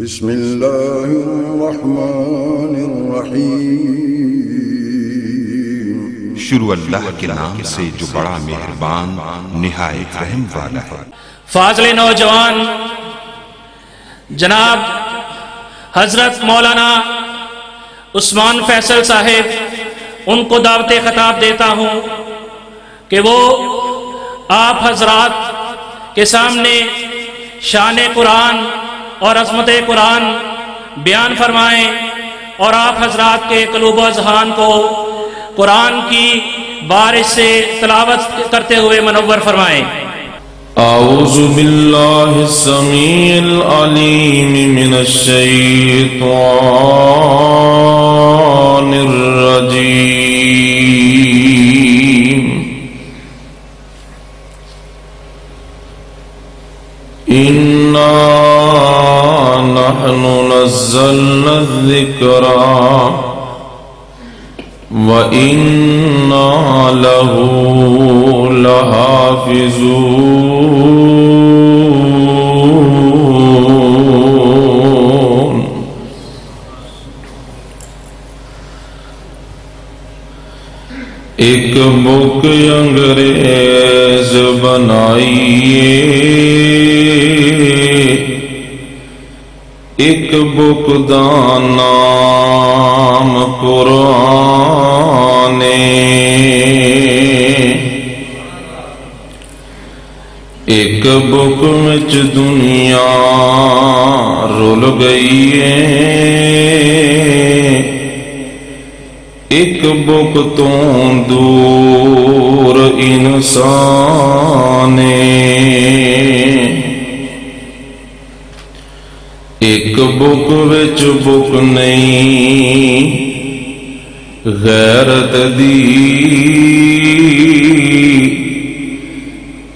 بسم اللہ الرحمن الرحیم۔ شروع اللہ کے نام سے جو بڑا مہربان نہایت رحم والا ہے۔ فاضل نوجوان جناب حضرت مولانا عثمان فیصل صاحب، ان کو دعوت خطاب دیتا ہوں کہ وہ آپ حضرات کے سامنے شان قرآن اور عظمت قرآن بیان فرمائیں اور آپ حضرات کے قلوب و اذہان کو قرآن کی بارش سے تلاوت کرتے ہوئے منور فرمائیں۔ اعوذ باللہ السمیع العلیم من الشیطان الرجیم۔ اِنَّا نحن نزلنا الذکر وَإِنَّا لَهُ لَحَافِظُونَ۔ ایک بک انگریز بنائیے، ایک بک دا نام قرآن، ایک بک وچ دنیا رول گئی ہے، ایک بک تو دور انسان، ایک بک وچ بک نہیں غیرت دی،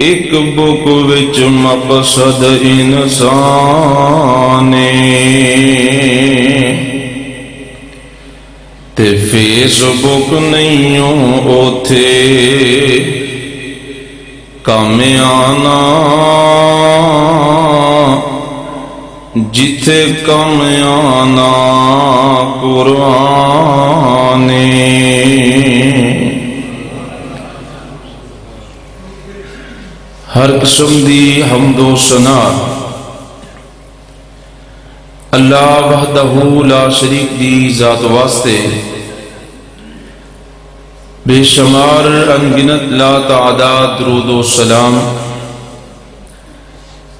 ایک بک وچ مقصد انسان، تے فیس بک نہیں اوتھے کام آنا، جتھے کم آنا قرآن۔ ہر قسم دی حمد و ثنا اللہ وحدہ لا شریک دی ذات واسطے، بے شمار انگنت لا تعداد درود و سلام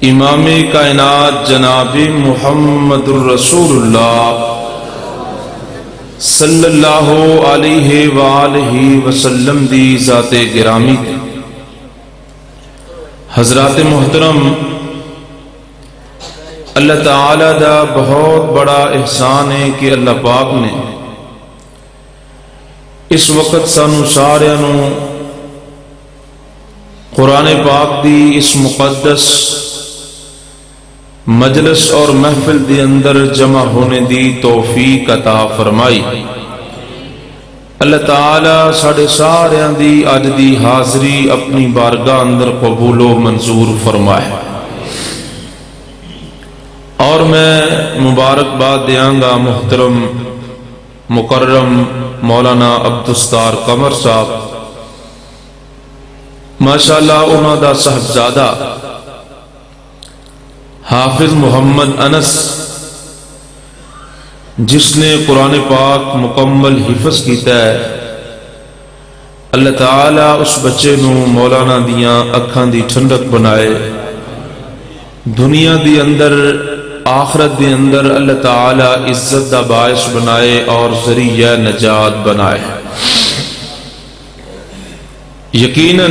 امام کائنات جناب محمد الرسول اللہ صلی اللہ علیہ وآلہ وسلم دی ذات گرامی تے۔ حضرات محترم، اللہ تعالی دا بہت بڑا احسان ہے کہ اللہ پاک نے اس وقت سانو ساریاں نو قرآن پاک دی اس مقدس مجلس اور محفل دے اندر جمع ہونے دی توفیق عطا فرمائی۔ اللہ تعالی ساڑھے ساریاں دی اج دی حاضری اپنی بارگاہ اندر قبول و منظور فرمائے۔ اور میں مبارکباد دیاں گا محترم مکرم مولانا عبدالستار قمر صاحب، ماشاءاللہ انہوں دا صاحبزادہ حافظ محمد انس، جس نے قرآن پاک مکمل حفظ کیتا ہے، اللہ تعالیٰ اس بچے نو مولانا دیاں اکھاں دی ٹھنڈک بنائے، دنیا دی اندر آخرت دی اندر اللہ تعالیٰ عزت دا باعث بنائے اور ذریعہ نجات بنائے۔ یقیناً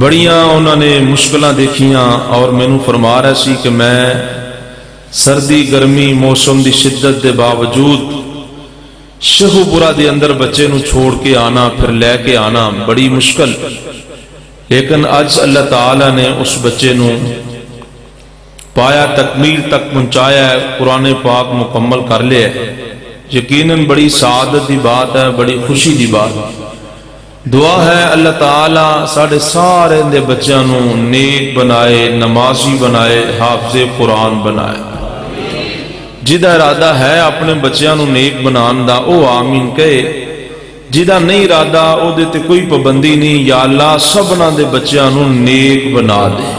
بڑیاں انہوں نے مشکلیں دیکھیاں اور مینوں فرما رہا سی کہ میں سردی گرمی موسم دی شدت دے باوجود شہو پورا دے اندر بچے نو چھوڑ کے آنا پھر لے کے آنا بڑی مشکل، لیکن آج اللہ تعالیٰ نے اس بچے نو پایا تکمیل تک پہنچایا ہے، قرآن پاک مکمل کر لیا ہے۔ یقیناً بڑی سعادت دی بات ہے، بڑی خوشی دی بات ہے۔ دعا ہے اللہ تعالیٰ ساڑھے سارے دے بچیاں نو نیک بنائے، نمازی بنائے، حافظ قرآن بنائے۔ جدہ ارادہ ہے اپنے بچیاں نو نیک بنان دا او آمین کہے، جدہ نہیں ارادہ او دیتے کوئی پابندی نہیں، یا اللہ سبنا دے بچیاں نو نیک بنا دے،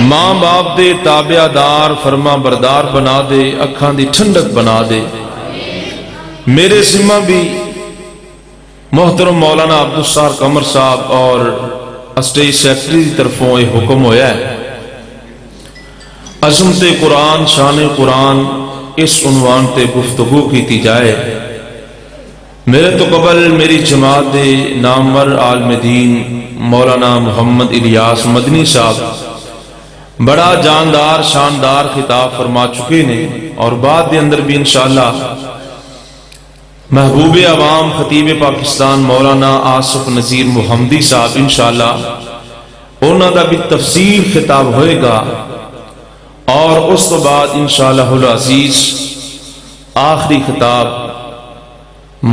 ماں باپ دے تابع دار فرما بردار بنا دے، اکھاں دی ٹھنڈک بنا دے۔ میرے ذمہ بھی محترم مولانا عبدالستار قمر صاحب اور اسٹیج سیکرٹری کی طرفوں یہ حکم ہویا ہے، عظمت قرآن شان قرآن اس عنوان تے گفتگو کی جائے۔ میرے تو قبل میری جماعت دے نامور عالم دین مولانا محمد الیاس مدنی صاحب بڑا جاندار شاندار خطاب فرما چکے نے، اور بعد دے اندر بھی انشاءاللہ محبوب عوام خطیب پاکستان مولانا آصف نذیر محمدی صاحب انشاءاللہ انہوں دا بھی تفصیل خطاب ہوئے گا، اور اس تو بعد انشاءاللہ العزیز آخری خطاب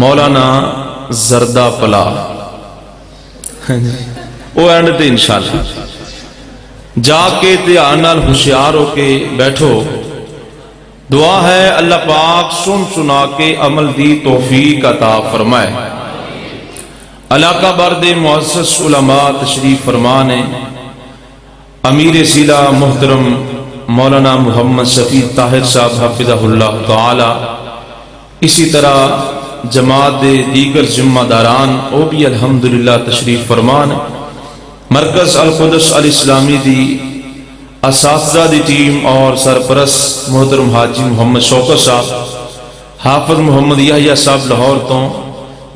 مولانا زردہ پلا وہ اینڈ تے انشاءاللہ جا کے دھیان نال ہوشیار ہو کے بیٹھو۔ دعا ہے اللہ پاک سن سنا کے عمل دی توفیق عطا فرمائے۔ علاقہ برد معزز علماء تشریف فرمانے، امیر ضلع محترم مولانا محمد شفیع طاہر صاحب حفظہ اللہ تعالی، اسی طرح جماعت دے دیگر ذمہ داران او بھی الحمدللہ تشریف فرمان، مرکز القدس الاسلامی دی اساتذہ دی ٹیم اور سرپرست محترم حاجی محمد شوکت صاحب، حافظ محمد یحییٰ صاحب لاہور تو،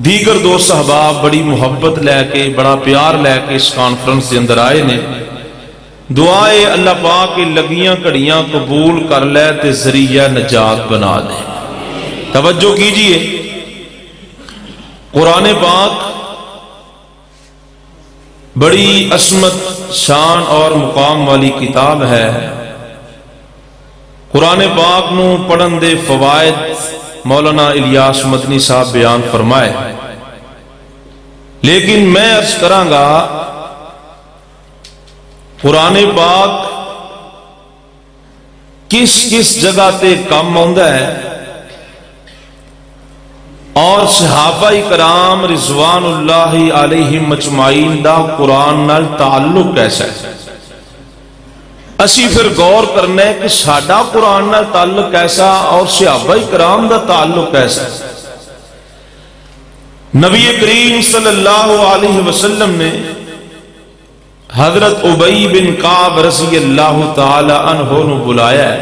دیگر دوست احباب بڑی محبت لے کے بڑا پیار لے کے اس کانفرنس کے اندر آئے نے۔ دعائے اللہ پاک کے لگیاں کڑیاں قبول کر لے تے ذریعہ نجات بنا دے۔ توجہ کیجئے، قرآن پاک بڑی عظمت شان اور مقام والی کتاب ہے۔ قرآن پاک نو پڑھن دے فوائد مولانا الیاس مدنی صاحب بیان فرمائے، لیکن میں عرض کراں گا قرآن پاک کس کس جگہ تے کام آندا ہے، اور صحابہ کرام رضوان اللہ علیہم اجمعین دا قرآن نال تعلق کیسا ہے۔ اسی پھر غور کرنا ہے کہ ساڈا قرآن نال تعلق کیسا اور صحابہ کرام دا تعلق کیسا ہے۔ نبی کریم صلی اللہ علیہ وسلم نے حضرت ابی بن کعب رضی اللہ تعالی عنہ نو بلایا ہے،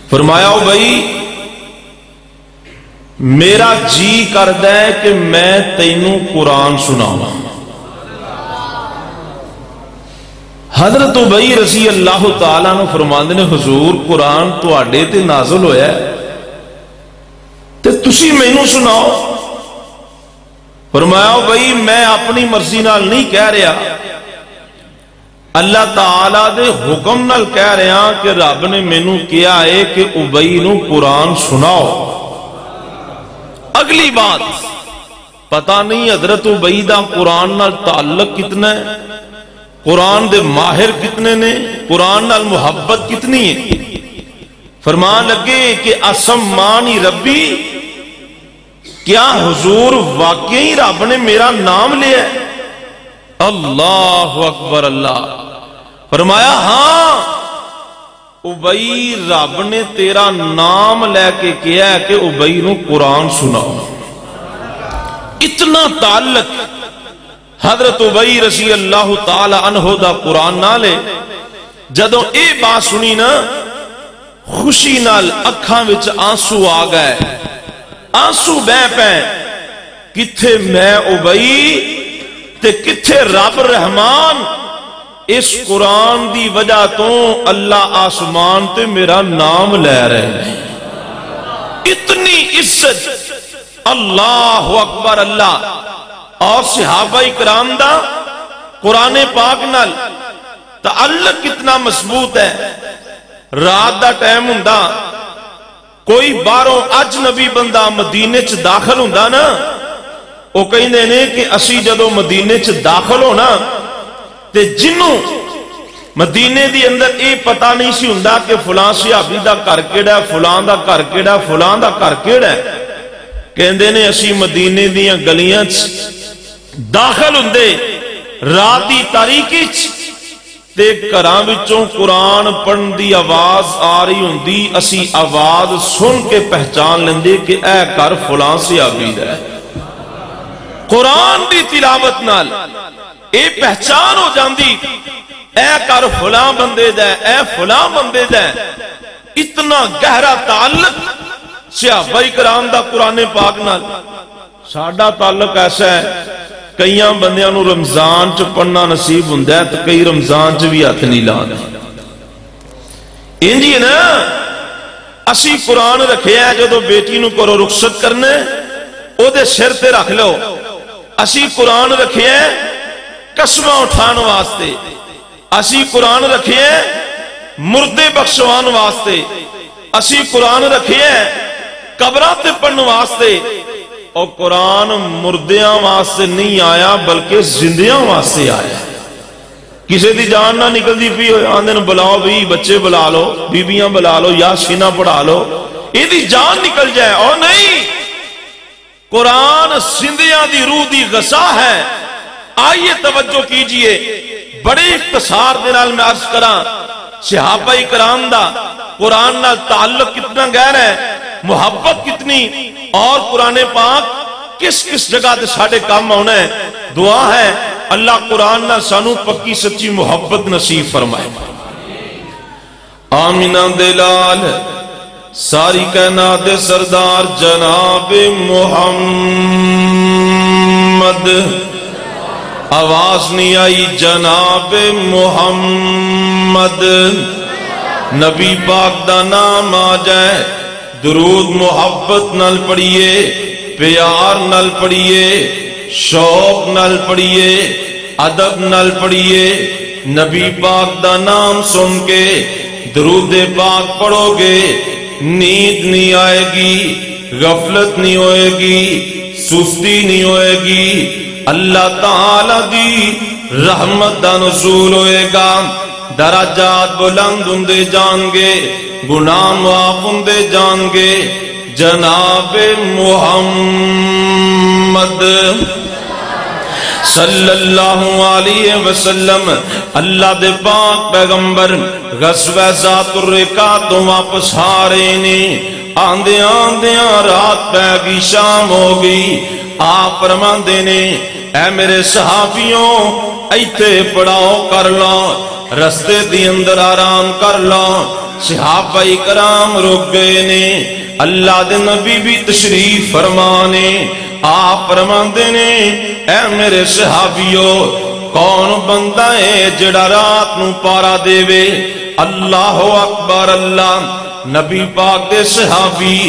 فرمایا ابی میرا جی کردا ہے کہ میں تینوں قرآن سناواں۔ حضرت ابی رضی اللہ تعالیٰ نے فرماندے نے حضور قرآن تواڈے تے نازل ہویا ہے تے تسی مینوں سناؤ۔ فرمایا ابی میں اپنی مرضی نال نہیں کہہ رہا، اللہ تعالیٰ دے حکم نال کہہ رہا کہ رب نے مینوں کیا ہے کہ ابی نو قرآن سناؤ۔ اگلی بات پتہ نہیں حضرت ابی دا قرآن نال تعلق کتنا ہے، قرآن دے ماہر کتنے نے، قرآن نال محبت کتنی ہے۔ فرمان لگے کہ اسمانی ربی، کیا حضور واقعی رب نے میرا نام لیا ہے؟ اللہ اکبر اللہ۔ فرمایا ہاں ابی رب نے تیرا نام لے کے کیا ہے کہ ابی نو قرآن سناؤ۔ اتنا تعلق حضرت ابی رضی اللہ تعالی عنہ دا قرآن نالے۔ جدوں اے بات سنی نا خوشی نال اکھاں وچ آنسو آ گئے، آنسو بہ پے، کتھے میں ابی تے کتھے رب رحمان، اس قرآن دی وجہ تو اللہ آسمان تے میرا نام لے رہے ہیں۔ اتنی عزت، اللہ اکبر اللہ۔ اور صحابہ کرام دا قرآن پاک نال تعلق کتنا مضبوط ہے۔ رات دا ٹائم ہوندا، کوئی باہروں اجنبی بندہ مدینے چ داخل ہوندا نا، وہ کہندے نے کہ اسی جدو مدینے چ داخل ہونا تے جنوں مدینے دی اندر اے پتہ نہیں سی ہوندا کہ فلاں صحابی دا گھر کیڑا ہے، فلاں دا گھر کیڑا ہے، فلاں دا گھر کیڑا ہے، کہندے نے اسی مدینے دیاں گلیاں چ داخل ہوندے رات دی تاریکی چ تے گھراں وچوں قرآن پڑھن دی آواز آ رہی ہوندی، اسی آواز سن کے پہچان لیندے کہ اے گھر فلاں صحابی دا ہے۔ قرآن دی تلاوت نال اے پہچان ہو جاندی اے گھر فلاں بندے دا ہے، اے فلاں بندے دا ہے۔ اتنا گہرا تعلق صحابہ کرام دا قرآن پاک نال۔ ساڈا تعلق ایسا ہے کئیاں بندیاں نو رمضان چ پڑھنا نصیب ہوندا ہے تے کئی رمضان چ بھی ہاتھ نہیں لاندے۔ انجی نا اسی قرآن رکھیا ہے جدو بیٹی نو کرو رخصت کرنے او دے سر تے رکھ لو۔ اسی قرآن رکھیا ہے قسمہ اٹھان واسطے، اسی قرآن رکھے ہیں مردے بخشوان واسطے، اسی قرآن رکھے ہیں قبرات پڑھن واسطے۔ اور قرآن مردیاں واسطے نہیں آیا بلکہ زندیاں واسطے آیا۔ کسی دی جان نہ نکل دی پی آندے نو بلاؤ بھی بچے بلا لو، بیبیاں بلا لو، یا سینہ پڑھا لو، یہ دی جان نکل جائے۔ اور نہیں، قرآن زندیاں دی روح دی غذا ہے۔ آئیے توجہ کیجئے، بڑے اختصار دنال میں عرض کراں صحابہ کرام دا قرآن نال تعلق کتنا گہرا ہے، محبت کتنی، اور قرآن پاک کس کس جگہ دے ساڑھے کام ہونا ہے۔ دعا ہے اللہ قرآن نال سانو پکی سچی محبت نصیب فرمائے۔ آمینہ دلال ساری کائنات سردار جناب محمد، آواز نہیں آئی جناب محمد، نبی پاک دا نام آ جائے درود محبت نال پڑھیے، پیار نال پڑھیے، شوق نال پڑھیے، ادب نال پڑھیے۔ نبی پاک دا نام سن کے درود پاک پڑھو گے، نیند نہیں آئے گی، غفلت نہیں ہوئے گی، سستی نہیں ہوئے گی، اللہ تعالی دی رحمت دا نزول ہوئے گا، درجات بلند ہوندے جان گے، گناہ معاف ہوندے جان گے۔ جناب محمد صلی اللہ علیہ وسلم اللہ دے پاک پیغمبر غزوہ ذات الرقاع تو واپس آ رہے نے، آندے آندیاں رات پہ گئی، شام ہو گئی۔ آپ فرماندے نے اے میرے صحابیوں ایتھے پڑاؤ کر لو، رستے دی اندر آرام کر لو۔ صحابہ کرام رک گئے نے، اللہ دے نبی بھی تشریف فرمانے۔ آپ فرماندے نے اے میرے صحابیوں کون بندہ ہے جڑا رات نو پارا دے وے؟ اللہ اکبر اللہ۔ نبی پاک دے صحابی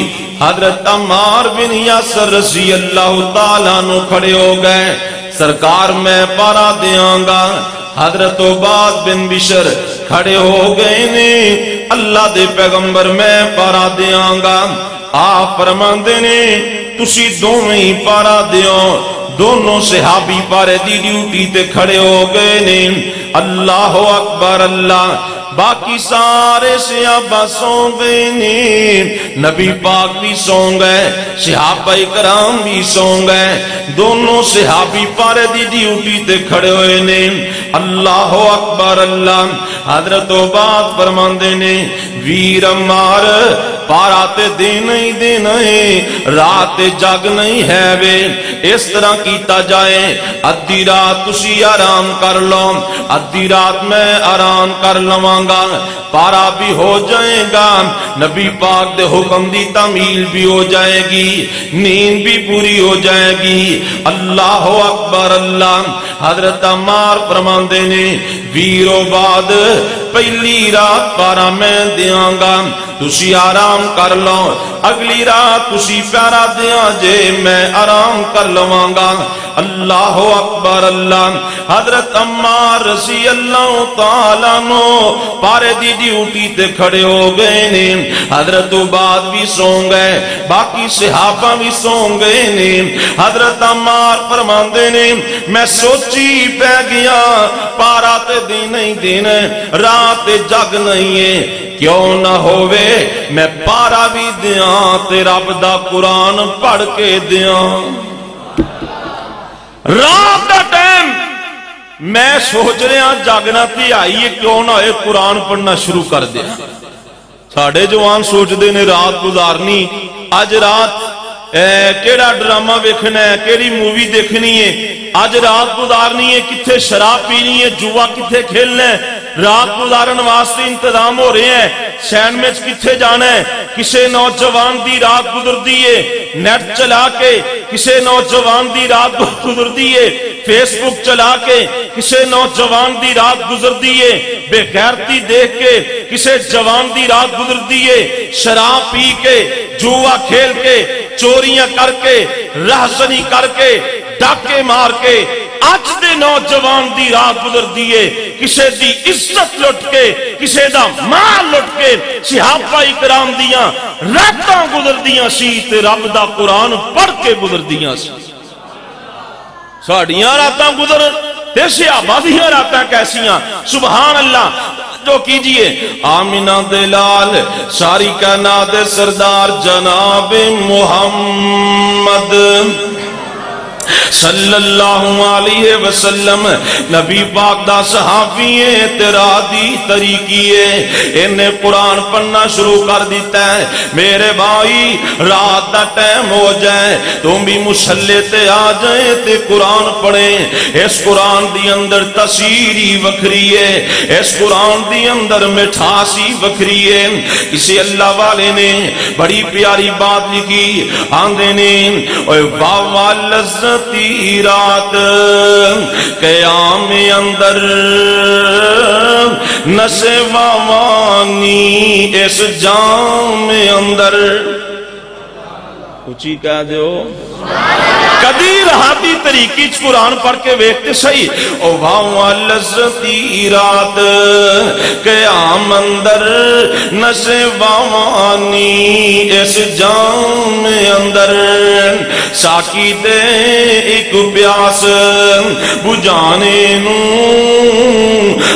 حضرت عمار بن یاسر رضی اللہ تعالیٰ نو کھڑے ہو گئے، سرکار میں پارا دیاں گا۔ حضرت عباد بن بشر کھڑے ہو گئے نے، اللہ دے پیغمبر میں پارا دیاں گا۔ آپ فرماندے نے تسی دونوں ہی پارا دیو۔ دونوں صحابی پارے دی ڈیوٹی تے کھڑے ہو گئے نے۔ اللہ اکبر اللہ۔ باقی سارے صحابہ سو گئے نے، نبی پاک بھی سو گئے، صحابہ کرام بھی سو گئے، دونوں صحابی پارے دی ڈیوٹی تے کھڑے ہوئے نے۔ اللہ اکبر اللہ۔ حضرت عباد فرماندے نے ویر عمار پارا تے دن ہی دن ہے، رات جگ نہیں ہے وے، اس طرح کیتا جائے ادھی رات تسی آرام کر لو، ادھی رات میں آرام کر لواں گا، پارا بھی ہو جائے گا، نبی پاک دے حکم دی تعمیل بھی ہو جائے گی، نیند بھی پوری ہو جائے گی۔ اللہ اکبر اللہ۔ حضرت عمار فرماندے نے ویرو بعد پہلی رات پارا میں دیاں گا، تسی آرام کر لو، اگلی رات تسی پیارا دیاں جے میں آرام کر لوانگا۔ اللہ اکبر اللہ۔ حضرت عمار رضی اللہ تعالیٰ نو پارے دی ڈیوٹی تے کھڑے ہو گئے نے، حضرت عباد بھی سو گئے، باقی صحابہ بھی سو گئے نے۔ حضرت عمار فرماندے نے میں سوچی پہ گیا پارا تے دین نہیں دین رات جگ نہیں ہے، کیوں نہ ہووے میں پارا بھی دیاں تے رب دا قرآن پڑھ کے دیاں۔ رات دا ٹائم میں سوچ رہا جاگنا تی آئیے، کیوں نہ ہوئے قرآن پڑھنا شروع کر دیا۔ ساڑھے جوان سوچ دے نے رات گزارنی، آج رات کیڑا ڈرامہ ویکھنا ہے، کیڑی مووی دیکھنی ہے، آج رات گزارنی ہے، کتھے شراب پینی ہے، جوا کتھے کھیلنا ہے، رات گزارن واسطے انتظام ہو رہے ہیں، سینڈوچ کتھے جانا ہے۔ کسے نوجوان دی رات گزر دیئے نیٹ چلا کے، کسے نوجوان دی رات گزر دیئے فیس بک چلا کے، کسے نوجوان دی رات گزر دیئے بے غیرتی دیکھ کے، کسے جوان دی رات گزر دیئے شراب پی کے، جوا کھیل کے، چوریاں کر کے، رہزنی کر کے، ڈاکے مار کے۔ آج دے نوجوان دی رات گزر دیئے کسے دی عزت لٹ کے، کسے دا مال لٹ کے، صحابہ اکرام دیاں راتاں گزر دیاں سی تے رب دا قرآن پڑھ کے گزر دیاں سی۔ ساڑیاں راتاں گزر تے صحابہ دیاں راتاں کیسیاں، سبحان اللہ۔ جو کیجئے آمینہ دلال ساری کائنات سردار جناب محمد صلی اللہ علیہ وسلم، نبی پاک دا صحابی ہے تیرا دی طریقی ہے، انہیں قرآن پڑھنا شروع کر دیتا ہے۔ میرے بھائی رات دا ٹائم ہو جائے تم بھی مصلی تے آ جائیں تے قرآن پڑھیں۔ اس قرآن دی اندر تاثیری وکھری ہے، اس قرآن دی اندر مٹھاسی وکھری ہے۔ اسے اللہ والے نے بڑی پیاری بات لکھی، آندے نے اوے واہ لذت رات قیام اندر نشے وانی اس جام اندر۔ اچھی کہہ دیو کدی رہاتی طریقی قرآن پڑھ کے ویکھتے صحیح۔ او واہ لذتی رات قیام اندر نشے وانی اس جام اندر، ساکی دے ایک پیاس بجانے نو،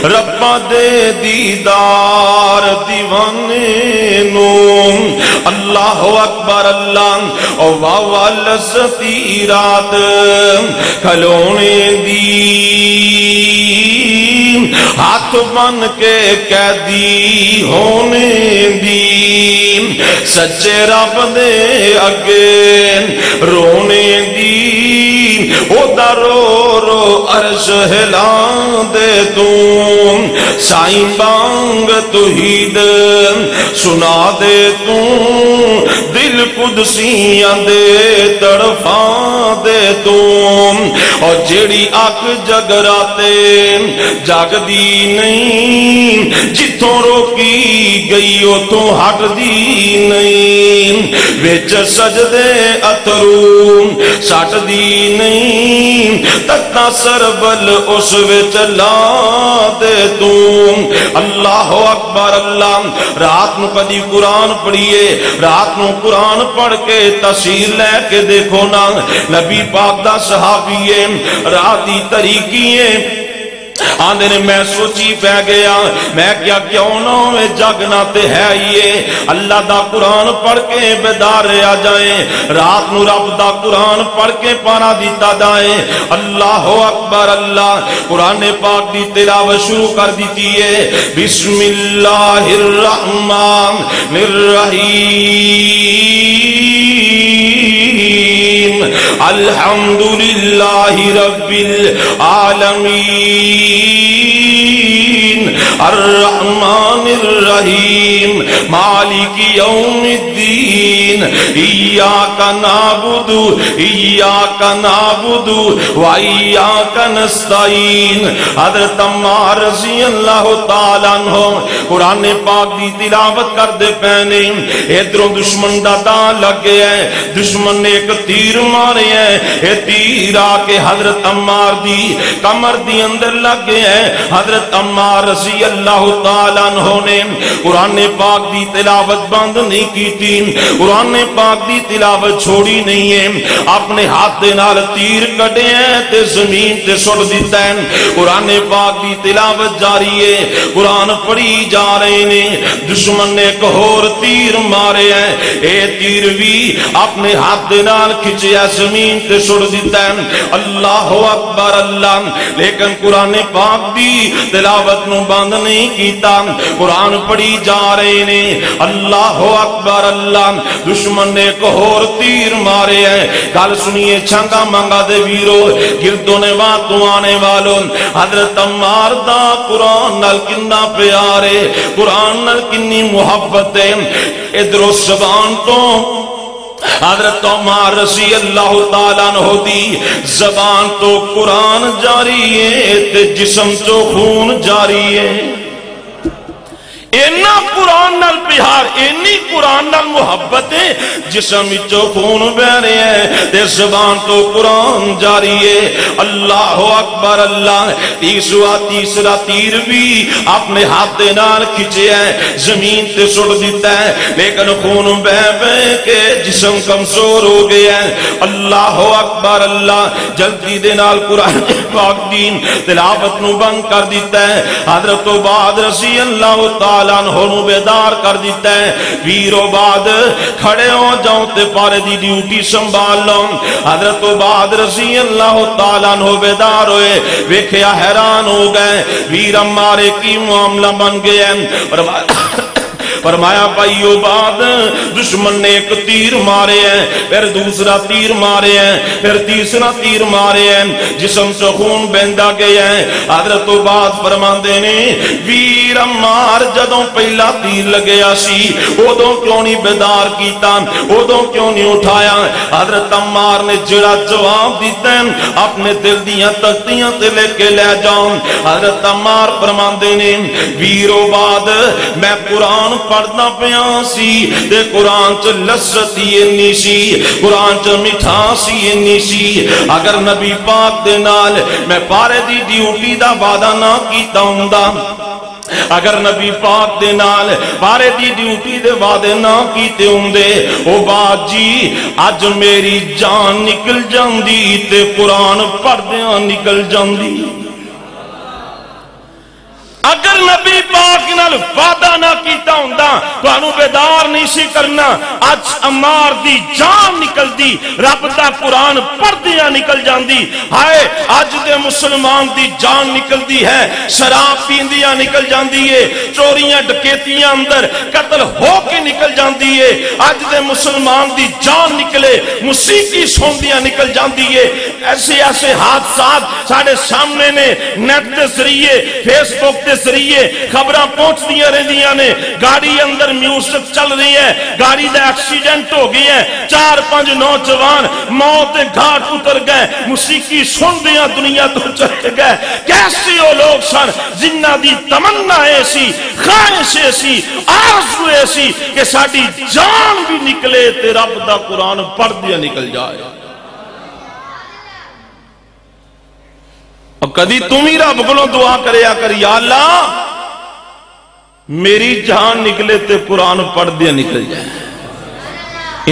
ربا دے دیدار دیوانے نو۔ اللہ اکبر اللہ۔ او واہ لذتی رات کھلونے دی، ہاتھ بن کے قیدی ہونے دی، سچے رب دے اگے رونے دی، او دا رو رو عرش ہلا دے تو، سائیں بانگ توحید سنا دے تو، دل قدسیاں دے تڑفا دے تو، اور جیڑی آنکھ جگراتے جاگ دی نہیں، جتوں روکی گئی او تو ہٹ دی نہیں، وچ سجدے اترو سٹ دی نہیں، تکتا سربل اس وچ لا دے تو۔ اللہ اکبر اللہ۔ رات نو کدی قرآن پڑھیے، رات نو قرآن پڑھ کے تفسیر لے کے دیکھو نا، نبی پاک دا صحابی ہے، رات دی طریقی ہے۔ آندے نے میں سوچی پہ گیا میں کیا کیوں نہ میں جاگنا تے ہے یہ اللہ دا قرآن پڑھ کے بیدار آ جائیں، رات نو رب دا قرآن پڑھ کے پارا دیتا جائیں۔ اللہ اکبر اللہ۔ قرآن پاک دی تلاوت شروع کر دیتی ہے، بسم اللہ الرحمن الرحیم، الحمدللہ رب العالمین، الرحمن الرحیم مالک یوم الدین ایاک نعبد و ایاک نستعین۔ حضرت عمار رضی اللہ تعالیٰ عنہ قرآن پاک دی تلاوت کر دے پہنے، ادھروں دشمن دا دان لگ گیا ہے، دشمن نے ایک تیر مارے ہیں، اے تیر آ کے حضرت عمار دی کمر دی اندر لگ گئے ہیں۔ حضرت عمار رضی اللہ تعالیٰ عنہ نے قرآن پاک دی تلاوت بند نہیں کی تھی، قرآن پاک دی تلاوت چھوڑی نہیں ہے، اپنے ہاتھ دے نال تیر کٹے ہیں تے زمین تے سٹ دیتا ہے۔ قرآن پاک دی تلاوت جاری ہے، قرآن پڑھی جا رہے نے، دشمن نے ایک اور تیر مارے ہیں، اے تیر بھی اپنے ہاتھ دے نال کھچیا زمین تے سٹ دیتا ہے۔ اللہ اکبر اللہ، لیکن قرآن پاک دی تلاوت نو بند نہیں کیتا، قرآن پڑھی جا رہے نے، اللہ اکبر اللہ، دشمن نے ایک اور تیر مارے ہیں۔ گل سنیے چھنگا مانگا دے ویرو، گردوں نے واتوں آنے والوں، حضرت عمار دا قرآن نال کنا پیارے، قرآن نال کنی محبت ہے۔ ادھر زبان تو حضرت عمار رضی اللہ تعالیٰ عنہ دی زبان تو قرآن جاری ہے تے جسم تو خون جاری ہے۔ اینا قرآن نال پیار، اینی قرآن نال محبت ہے، جسم وچوں خون بہ رہے ہیں تے زبان تو قرآن جاری ہے۔ اللہ اکبر اللہ، تیسرا تیر بھی اپنے ہاتھ دے نال کھچیا ہے، زمین تے سٹ دیتا ہے، لیکن خون بہ بہ کے جسم کمزور ہو گیا ہے۔ اللہ اکبر اللہ، جلدی دے نال قرآن پاک دین تلاوت نو بند کر دیتا ہے۔ حضرت عباد رضی اللہ تعالیٰ عنہ نو بیدار کر دیتا ہے، ویرو بعد کھڑے ہو جاؤں تے پارے دی ڈیوٹی سنبھال لوں۔ حضرت عباد رضی اللہ تعالیٰ عنہ بیدار ہوئے، ویکھیا حیران ہو گئے، ویر ہمارے کی معاملہ بن گئے۔ فرمایا بھائی عباد، دشمن نے ایک تیر مارے ہیں، پھر دوسرا تیر مارے ہیں، پھر تیسرا تیر مارے ہیں، جسم سے خون بہندا گیا ہے۔ حضرت عباد فرماندے نے، ویر عمار جدوں پہلا تیر لگیا سی اودوں کیوں نہیں بیدار کیتا، اودوں کیوں نہیں اٹھایا؟ حضرت عمار نے جڑا جواب دیتا ہے اپنے دل دیاں تختیاں تے لے کے لے جاؤں۔ حضرت عمار فرماندے نے، ویر عباد میں قرآن پڑھنا پیا سی تے قرآن چ لذت اینی سی، قرآن چ مٹھاس اینی سی، اگر نبی پاک دے نال میں پارے دی ڈیوٹی دا وعدہ نہ کیتا ہوندا، اگر نبی پاک دے نال پارے دی ڈیوٹی دے وعدے نہ کیتے ہوندے، او بات جی اج میری جان نکل جاندی تے قرآن پڑھدیاں نکل جاندی۔ اگر نبی پاک نال وعدہ نہ کیتا ہوندا تانوں بیدار نہیں سی کرنا، اج عمار دی جان نکل دی، رب دا قرآن پڑھدیاں نکل جاندی۔ ہائے اج دے مسلمان دی جان نکل دی ہے، شراب پیندیاں نکل جاندی ہے، چوریاں ڈکیتیاں اندر قتل ہو کے نکل جاندی ہے۔ اج دے مسلمان دی جان نکلے، موسیقی سوندیاں نکل جاندی ہے۔ ایسے ایسے حادثات ساڑھے سامنے نے، نیٹ دے ذریعے، فیس بک دے ذریعے خبراں پہنچ دیاں رہندیاں نے، گاڑی اندر میوزک چل رہی ہے، گاڑی دا ایکسیڈنٹ ہو گئی ہے، 4-5 نوجوان موت گھاٹ اتر گئے، موسیقی سن دیاں دنیا تو چلے گئے۔ کیسے وہ لوگ سن جنہ دی تمنا ایسی، خواہش ایسی، آرزو ایسی کہ ساڈی جان بھی نکلے تے رب دا قرآن پڑھ دیا نکل جائے۔ اب کدی تم ہی رب کو دعا کریا کر، یا اللہ میری جان نکلے تے قرآن پڑھ دیا نکل جائے۔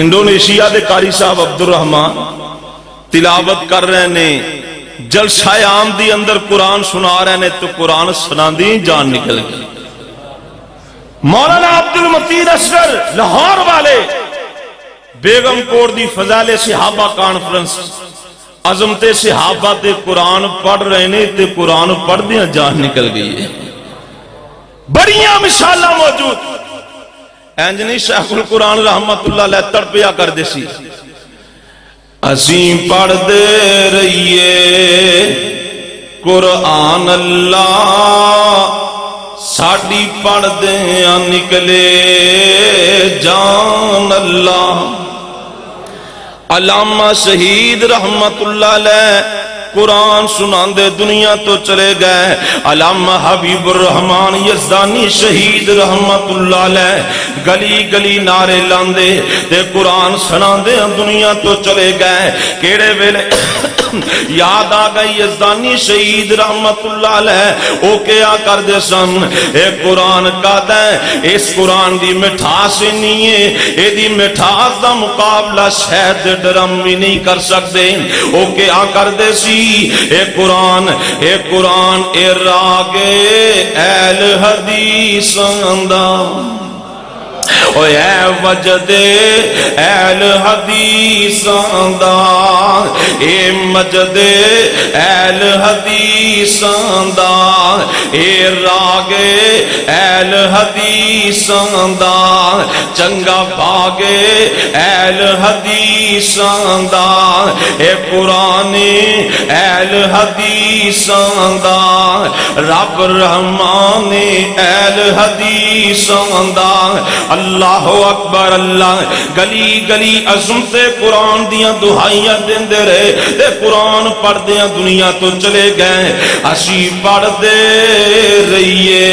انڈونیشیا دے قاری صاحب عبدالرحمان تلاوت کر رہے نے، جلسہ عام دی اندر قرآن سنا رہے نے تو قرآن سنا دی جان نکل گئی۔ مولانا عبدالمتین اصغر لاہور والے بیگم کوٹ دی فضائل صحابہ کانفرنس عظمت صحابہ تے قرآن پڑھ رہے نے تے قرآن پڑھ دیا جان نکل گئی ہے۔ بڑیاں مثالہ موجود، اینجنی شیخ القرآن رحمت اللہ علیہ تڑپیا کر دے سی، اسیں پڑھ دے رہیے قرآن اللہ ساڑی پڑھ دیا نکلے جان اللہ۔ علامہ شہید رحمت اللہ علیہ قرآن سنان دے دنیا تو چلے گئے۔ علامہ حبیب الرحمن یزدانی شہید رحمت اللہ علیہ گلی گلی نعرے لاندے دے قرآن سنان دے دنیا تو چلے گئے۔ کیڑے ویلے یاد آ گئی یزدانی شہید رحمت اللہ علیہ او کیا کر دے سن، اے قرآن کا دیں، اس قرآن دی مٹھاس نہیں ہے، اے دی مٹھاس دا مقابلہ شہد ڈرم بھی نہیں کر سکتے۔ او کیا کر دے سی، اے قرآن اے راگے اہل حدیث آندہ، اے وجد اہل حدیث آندہ، اے مجد اہل حدیث آندہ، اے راگ اہل حدیث آندہ، چنگا باغ اہل حدیث آندہ، اے قرآن اہل حدیث آندہ، رب رحمان اہل حدیث آندہ۔ اللہ اکبر اللہ، گلی گلی عظمت قرآن دیاں دہائیاں دن دے رہے تے قرآن پڑھ دیاں دنیا تو چلے گئے۔ اسی پڑھ دے رہیے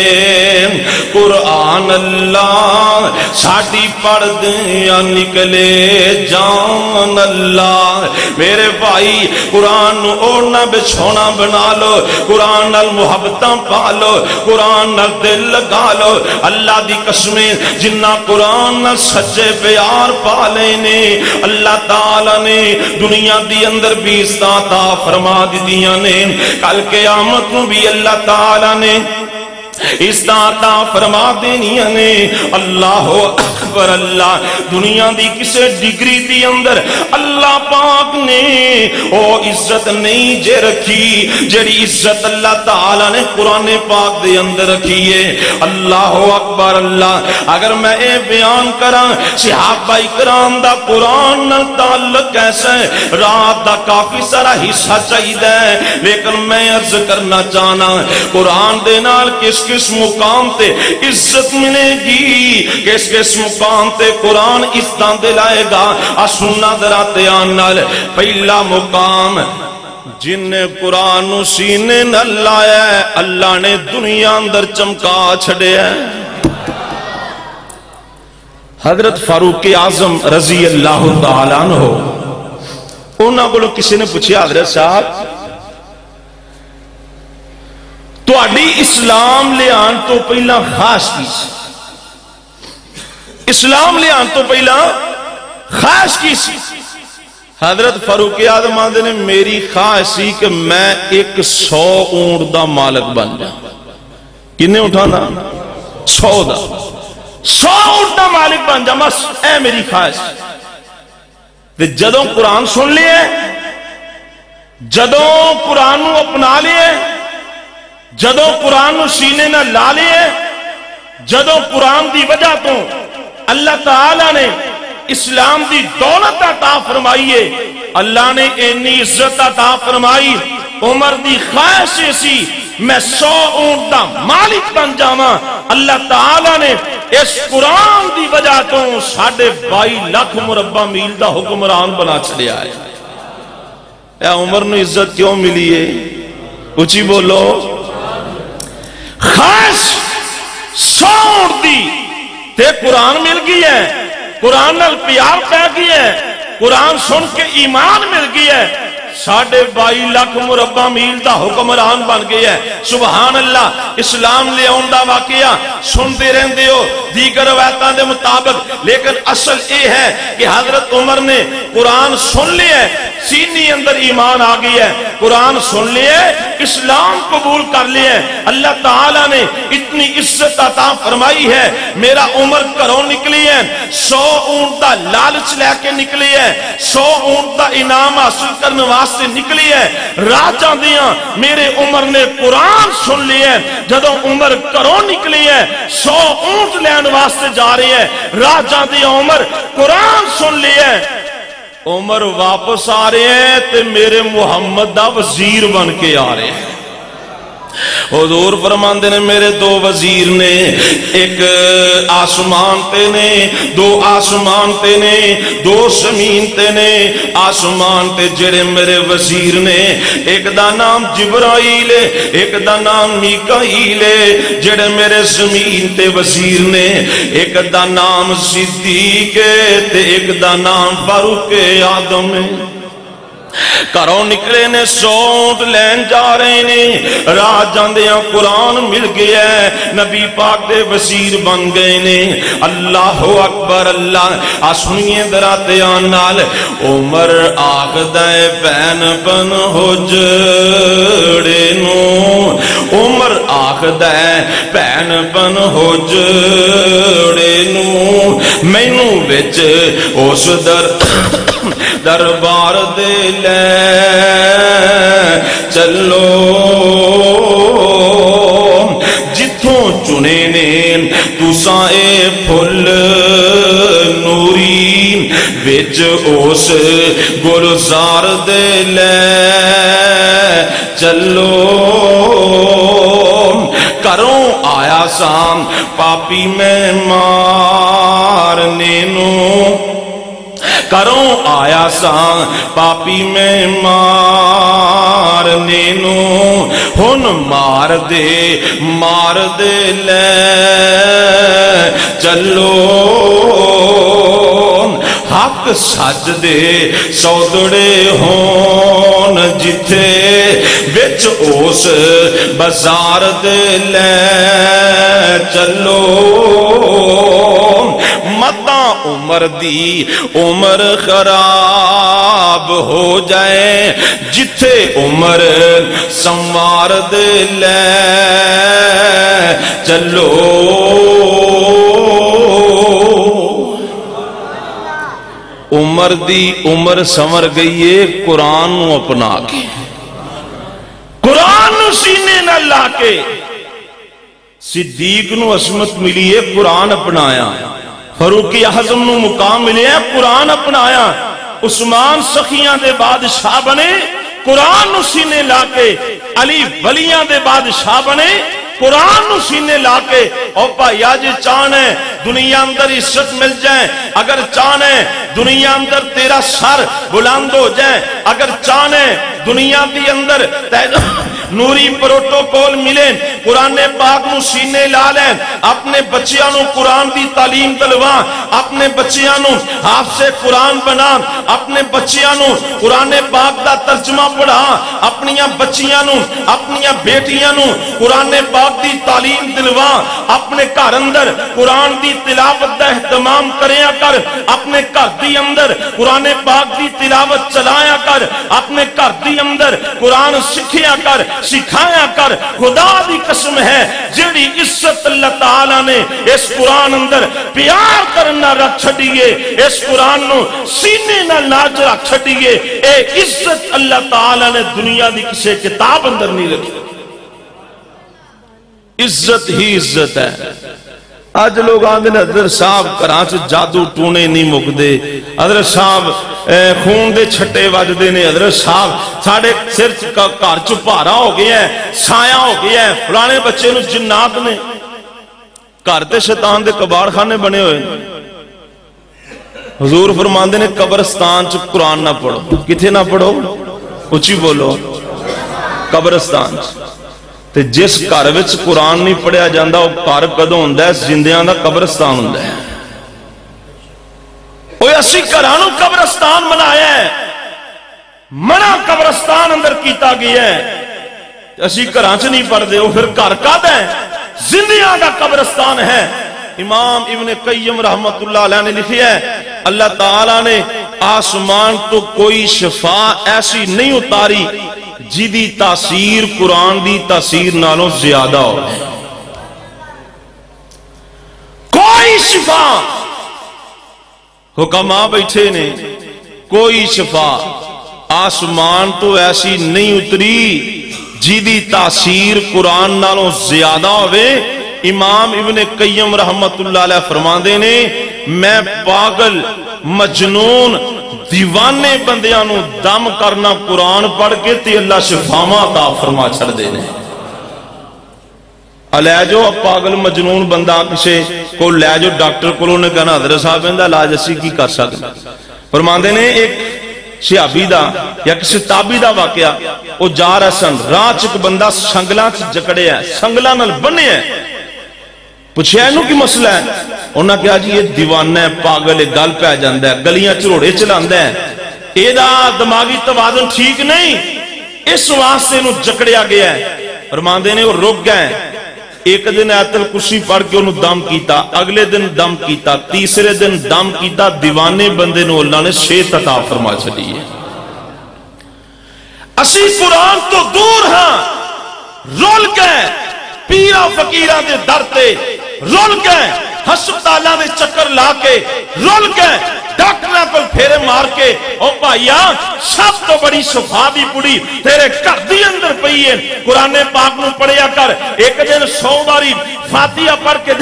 قرآن اللہ، ساڑی پڑھ دیاں نکلے جان اللہ۔ میرے بھائی قرآن اوڑنا بچھونا بنا لو، قرآن نال محبتاں پالو، قرآن نال دل لگا لو۔ اللہ دی قسمیں جنہ قرآن نہ سچے پیار پالے نے اللہ تعالیٰ نے دنیا دی اندر بھی عطا فرما دیاں نے، کل قیامت میں بھی اللہ تعالیٰ نے عطا فرما دینیاں نے۔ اللہ اکبر اللہ، دنیا دی کسے ڈگری دی اندر اللہ پاک نے او عزت نہیں جے رکھی جڑی عزت اللہ تعالیٰ نے قرآن پاک دے اندر رکھی ہے۔ اللہ اکبر اللہ، اگر میں اے بیان کراں صحابہ اکرام دا قرآن نال تعلق کیسا ہے، رات دا کافی سارا حصہ چاہیے ہے، لیکن میں عرض کرنا چاہنا قرآن دے نال کس کس مقام تے عزت ملے گی، کس کس مقام تے قرآن اس دان دلائے گا۔ سننا دراتے آنال پہلا مقام جن نے قرآن سینے نہ لایا ہے اللہ نے دنیا اندر چمکا چھڑے ہیں۔ حضرت فاروق اعظم رضی اللہ تعالیٰ عنہ انہاں کو کسی نے پوچھا حضرت صاحب تو اڈی اسلام لے آن تو پہلا خاص کی سی، اسلام لے آن تو پہلا خاص کی سی۔ حضرت فاروق اعظم آندے نے میری خواہش سی کہ میں 100 اونٹ دا مالک بن جاؤں۔ کنے اٹھانا 100 دا 100 اونٹ دا مالک بن جاؤں، بس اے میری خواہش۔ جدوں قرآن سن لیے، جدوں قرآن نو اپنا لیے، جدوں قرآن نو سینے نہ لا لیے، جدوں قرآن دی وجہ تو اللہ تعالیٰ نے اسلام دی دولت عطا فرمائیے، اللہ نے اینی عزت عطا فرمائی، عمر دی خواہش سی میں 100 اونٹ دا مالک بن جاواں۔ اللہ تعالیٰ نے اس قرآن دی وجہ تو 22.5 لاکھ مربع میل دا حکمران بنا چھڑیا ہے۔ اے عمر نو عزت کیوں ملی ہے؟ اچھی بولو، خاص 100 اونٹ دی تے قرآن مل گئی ہے، قرآن نال پیار پہ گئی ہے، قرآن سن کے ایمان مل گئی ہے، 22.5 لاکھ مربع میل دا حکمران بن گیا ہے۔ سبحان اللہ، اسلام لے آن دا واقعہ سنتے رہندے ہو دیگر روایتاں دے مطابق، لیکن اصل یہ ہے کہ حضرت عمر نے قرآن سن لیا ہے، سینے اندر ایمان آ گئی ہے، قرآن سن لیا ہے، اسلام قبول کر لیا ہے۔ اللہ تعالیٰ نے اتنی عزت عطا فرمائی ہے، میرا عمر گھروں نکلی ہے، 100 اونٹ دا لالچ لے کے نکلی ہے، 100 اونٹ دا انعام حاصل کرنے واسطے نکلی ہے، راہ جاندیاں میرے عمر نے قرآن سن لیا ہے۔ جدوں عمر گھروں نکلی ہے 100 اونٹ لین واسطے جا رہی ہے، راہ جاندیاں عمر قرآن سن لیا ہے، عمر واپس آ رہے ہیں تے میرے محمد دا وزیر بن کے آ رہے ہیں۔ حضور فرماندے نے میرے دو وزیر نے، ایک آسمان تے نے، دو آسمان تے نے، دو زمین تے نے۔ آسمان تے جڑے میرے وزیر نے، ایک دا نام جبرائیل ہے، ایک دا نام میکائیل ہے۔ جڑے میرے زمین تے وزیر نے، ایک دا نام صدیق ہے تے ایک دا نام فاروق اعظم ہے۔ گھروں نکلے نے سونٹ لین جا رہے نے، راہ جاندیاں قرآن مل گیا ہے، نبی پاک دے وزیر بن گئے نے۔ اللہ اکبر اللہ سنیے دراتیان نال، عمر آخدہ بین بن حجڑے نو، عمر آخدہ بین بن حجڑے نو، مینوں وچ اس دربار دے لے چلو، جتھوں چنے نے تساں اے پھل نوری، وچ اس گلزار دے لے چلو۔ کروں آیا سام پاپی میں مارنے نو، کروں آیا ساں پاپی میں مارنے نو، ہن مار دے لے چلو۔ حق سچ دے سودڑے ہون جتھے، وچ اس بازار دے لے چلو۔ متاں عمر دی عمر خراب ہو جائے، جتھے عمر سنوار دے لے چلو۔ عمر دی عمر سنور گئی ہے قرآن نو اپنا کے، قرآن نو سینے نہ لا کے۔ صدیق نو عصمت ملی ہے قرآن اپنایا، فاروق اعظم نو مقام ملے ہے قرآن اپنایا، عثمان سخیاں دے بادشاہ بنے قرآن نو سینے لا کے، علی ولیاں دے بادشاہ بنے قرآن نو سینے لا کے۔ اور پایا جی چاہنے دنیا اندر عزت مل جائے، اگر چاہنے دنیا اندر تیرا سر بلند ہو جائے، اگر چاہنے دنیا دی اندر نوری پروٹوکول ملے، قرآن پاک نو سینے لا لیں، اپنے بچیاں نو قرآن دی تعلیم دلواں، اپنے بچیاں نو حافظ قرآن بنا، اپنے بچیاں نو قرآن پاک دا ترجمہ پڑھا، اپنیاں بچیاں نو اپنیاں بیٹیاں نو قرآن پاک دی تعلیم دلواں، اپنے گھر اندر قرآن دی تلاوت دا اہتمام کریا کر، اپنے گھر دی اندر قرآن پاک دی تلاوت چلایا کر، اپنے گھر دی اندر قرآن سکھیا کر، سکھایا کر۔ خدا دی قسم ہے جیڑی عزت اللہ تعالیٰ نے اس قرآن اندر پیار کرنا رکھ چھڑیے، اس قرآن نو سینے نہ لاج رکھ چھڑیے، اے عزت اللہ تعالیٰ نے دنیا دی کسے کتاب اندر نہیں رکھی۔ عزت ہی عزت ہے۔ آج لوگ آندے نے حضرت صاحب کراچ جادو ٹونے نہیں مکدے، حضرت صاحب خون دے چھٹے وجدے نے، حضرت صاحب ساڑھے سر کار چپارا ہو گیا ہے، سایہ ہو گیا ہے، فلانے بچے نو جنات نے کارتے شیطان دے کباڑ خانے بنے ہوئے۔ حضور فرماندے نے قبرستان چ قرآن نہ پڑھو، کتھے نہ پڑھو، اچھی بولو، قبرستان چ۔ تے جس گھر وچ قرآن نہیں پڑھیا جاندا وہ گھر کدوں ہوندا ہے؟ زندیاں دا قبرستان ہوندا ہے۔ اوے اسی گھراں نوں قبرستان بنایا ہے، منع قبرستان اندر کیتا گیا ہے، اسی گھراں چ نہیں پڑھدے، وہ پھر گھر کد ہے؟ زندیاں دا قبرستان ہے۔ امام ابن قیم رحمت اللہ علیہ نے لکھیا ہے، اللہ تعالیٰ نے آسمان تو کوئی شفا ایسی نہیں اتاری جیدی تاثیر قرآن دی تاثیر نالوں زیادہ ہو۔ کوئی شفا، حکماں بیٹھے نے، کوئی شفا آسمان تو ایسی نہیں اتری جیدی تاثیر قرآن نالوں زیادہ ہوئے۔ امام ابن قیم رحمت اللہ علیہ فرماندے نے، میں پاگل مجنون دیوانے بندیاں نو دم کرنا قرآن پڑھ کے تے اللہ شفاواں عطا فرما چھڑ دینے۔ لے جو پاگل مجنون بندہ کسے کو لے جو ڈاکٹر کو انہوں نے کہنا حضرت صاحب اندہ علاج اسی کی کر سکتے فرماندے نے ایک صحابی دا یا کسی تابی دا واقعہ وہ جا رہا سن راہ چک بندہ سنگلہ جکڑے ہے سنگلہ نل بنے ہے پوچھے اینو کی مسئلہ ہے انہوں نے کہا جی یہ دیوانہ ہے پاگل ہے گل پہ جاندہ ہے گلیاں چروڑے چلاندہ ہے ایدہ دماغی توازن ٹھیک نہیں اس واسطے انہوں جکڑیا گیا ہے فرماندے نے وہ رک گئے ایک دن آیت الکرسی پڑھ کے انہوں دم کیتا اگلے دن دم کیتا تیسرے دن دم کیتا دیوانے بندے نے اللہ نے صحت عطا فرما چلی ہے اسی قرآن تو دور ہاں رول گئے پیرا فقیرہ دے درتے رول گئے ہسپتالاں دے چکر لا کے رول گئے ڈاکٹرہ پر پھیرے مار کے او بھائیا سب تو بڑی صفا دی پڑی تیرے گھر دی اندر پئی ہے قرآن پاک نو پڑھیا کر ایک دن 100 باری فاتحہ پڑھ کے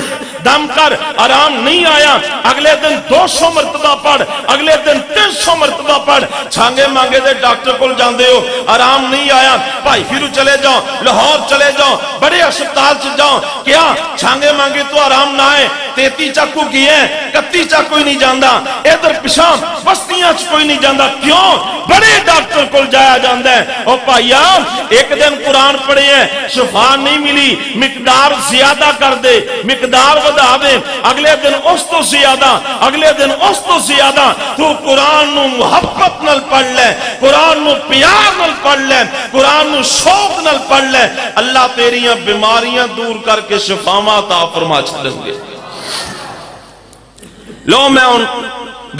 دم کر آرام نہیں آیا اگلے دن 200 مرتبہ پڑھ اگلے دن 300 مرتبہ پڑھ چھانگے مانگے دے ڈاکٹر کو جاندے ہو آرام نہیں آیا بھائی پھر چلے جاؤ لاہور چلے جاؤ بڑے اسپتال سے جاؤ کیا چھانگے مانگے تو آرام نہ آئے 33 چاکو کی ہے 31 چاکو ہی نہیں جاندہ ادھر پشام بستیاں کوئی نہیں جاندہ کیوں بڑے ڈاکٹر کو جایا جاندہ ہے او بھائیا ایک دن قرآن پڑھے ہیں شفا نہیں ملی مقدار زیادہ کر دے مقدار بدا دے اگلے دن اس تو زیادہ اگلے دن اس تو زیادہ تو قرآن نو محبت نل پڑھ لے قرآن نو پیار نل پڑھ لے قرآن نو شوق نل پڑھ لے اللہ تیریاں بیماریاں دور کر کے شفاواں عطا فرما چھڑیں گے لو میں ان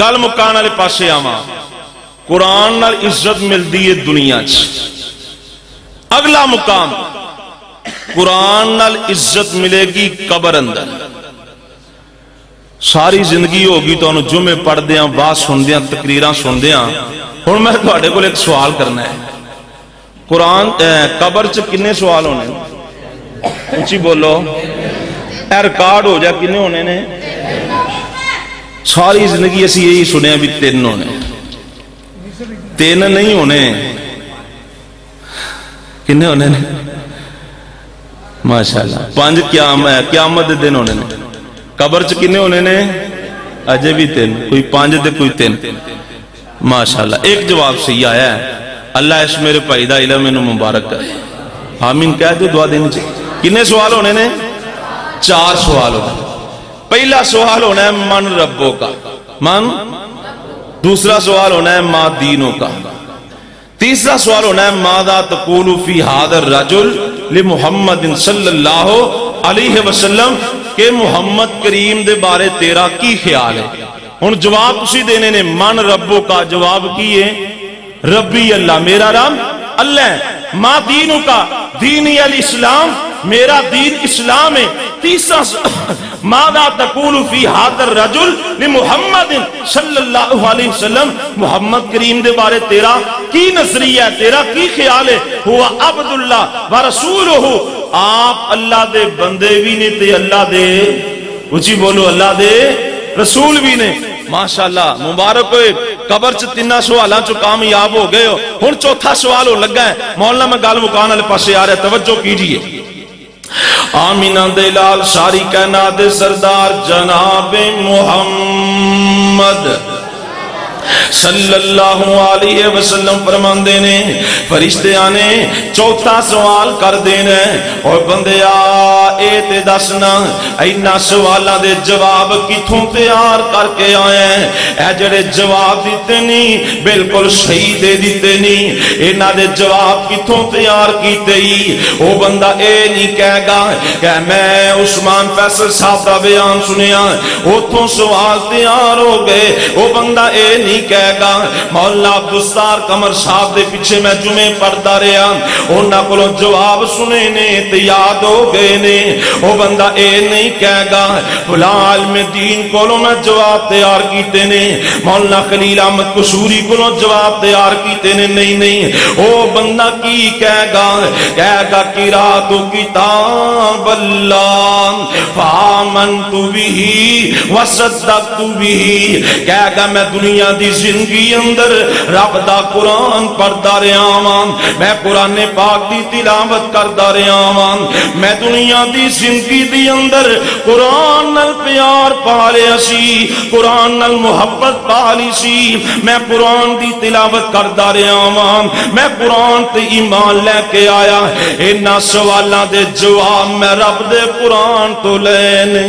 گل مکان والے پاسے آواں قرآن نال عزت ملدی ہے دنیا چ اگلا مقام قرآن نال عزت ملے گی قبر اندر ساری زندگی ہوگی تو انہوں جمعے پڑھ دیاں باز سن دیاں تقریراں سن دیاں اور میں تھوڑے کو ایک سوال کرنا ہے قرآن قبر چ کنے سوال ہونے اونچی بولو اے ریکارڈ ہو جا کنے ہونے نے ساری زندگی ایسی یہی سنے بھی 3 ہونے 3 نہیں ہونے کنے ہونے نے ماشاءاللہ 5 قیامت دن ہونے نے قبر چ کنے ہونے نے اجے بھی 3 کوئی 5 دے کوئی 3 ماشاءاللہ ایک جواب صحیح آیا ہے اللہ اس میرے بھائی دا علم انہوں مبارک کرے آمین کہہ دو دعا دینی چاہیے کنے سوال ہونے نے 4 سوال ہونے پہلا سوال ہونا ہے من ربوں کا من دوسرا سوال ہونا ہے ما دینوں کا تیسرا سوال ہونا ہے ماذا تقول فی هذا الرجل لمحمد صلی اللہ علیہ وسلم کہ محمد کریم دے بارے تیرا کی خیال ہے ان جواب اسی دینے نے من ربوں کا جواب کیے ربی اللہ میرا رب اللہ ہے ما دینوں کا دینی الاسلام میرا دین اسلام ہے تیسرا ماذا تقول فی هذا الرجل لمحمد صلی اللہ علیہ وسلم محمد کریم دے بارے تیرا کی نظریہ ہے تیرا کی خیال ہے ہوا عبداللہ ورسولہ آپ اللہ دے بندے بھی نے تے اللہ دے اچھی بولو اللہ دے رسول بھی نے ماشاءاللہ مبارک ہوئے قبر چ 3 سوالاں چو کامیاب ہو گئے ہو ہن چوتھا سوال ہو لگا ہے مولانا میں گل مکان والے پاسے آ رہا ہے توجہ کیجئے آمینہ دلال ساری کائنات سردار جناب محمد صلی اللہ علیہ وسلم فرماندے نے فرشتے آنے چوتھا سوال کر دینے اور بندیا اے تے دسنا اینا سوالاں دے جواب کتھوں تیار کر کے آئے ہیں اے جڑے جواب دیتے نہیں بالکل صحیح دے دیتے نہیں اینا دے جواب کتھوں تیار کیتے ہی وہ بندہ اے نہیں کہے گا کہ میں عثمان فیصل صاحب دا بیان سنیا اتھوں سوال تیار ہو گئے وہ بندہ اے نہیں کہے گا مولا عبدالستار قمر صاحب دے پیچھے میں جمعے پڑھتا رہا انہاں کو جواب سنے نے تے یاد ہو گئے نے وہ بندہ اے نہیں کہے گا فلاں عالم دین کو میں جواب تیار کیتے نے مولانا خلیل احمد قصوری کو جواب تیار کیتے نے نہیں وہ بندہ کی کہے گا قرات کتاب اللہ فآمنت به وصدقت به کہے گا میں دنیا دی زندگی اندر رب دا قرآن پڑھدا رہا ہاں، میں قرآن پاک دی تلاوت کردا رہا ہاں، میں دنیا دی زندگی دی اندر قرآن نال پیار پا لیا سی، قرآن نال محبت پا لی سی، میں قرآن دی تلاوت کردا رہا ہاں، میں قرآن تے ایمان لے کے آیا، انہاں سوالاں دے جواب میں رب دے قرآن تو لینے،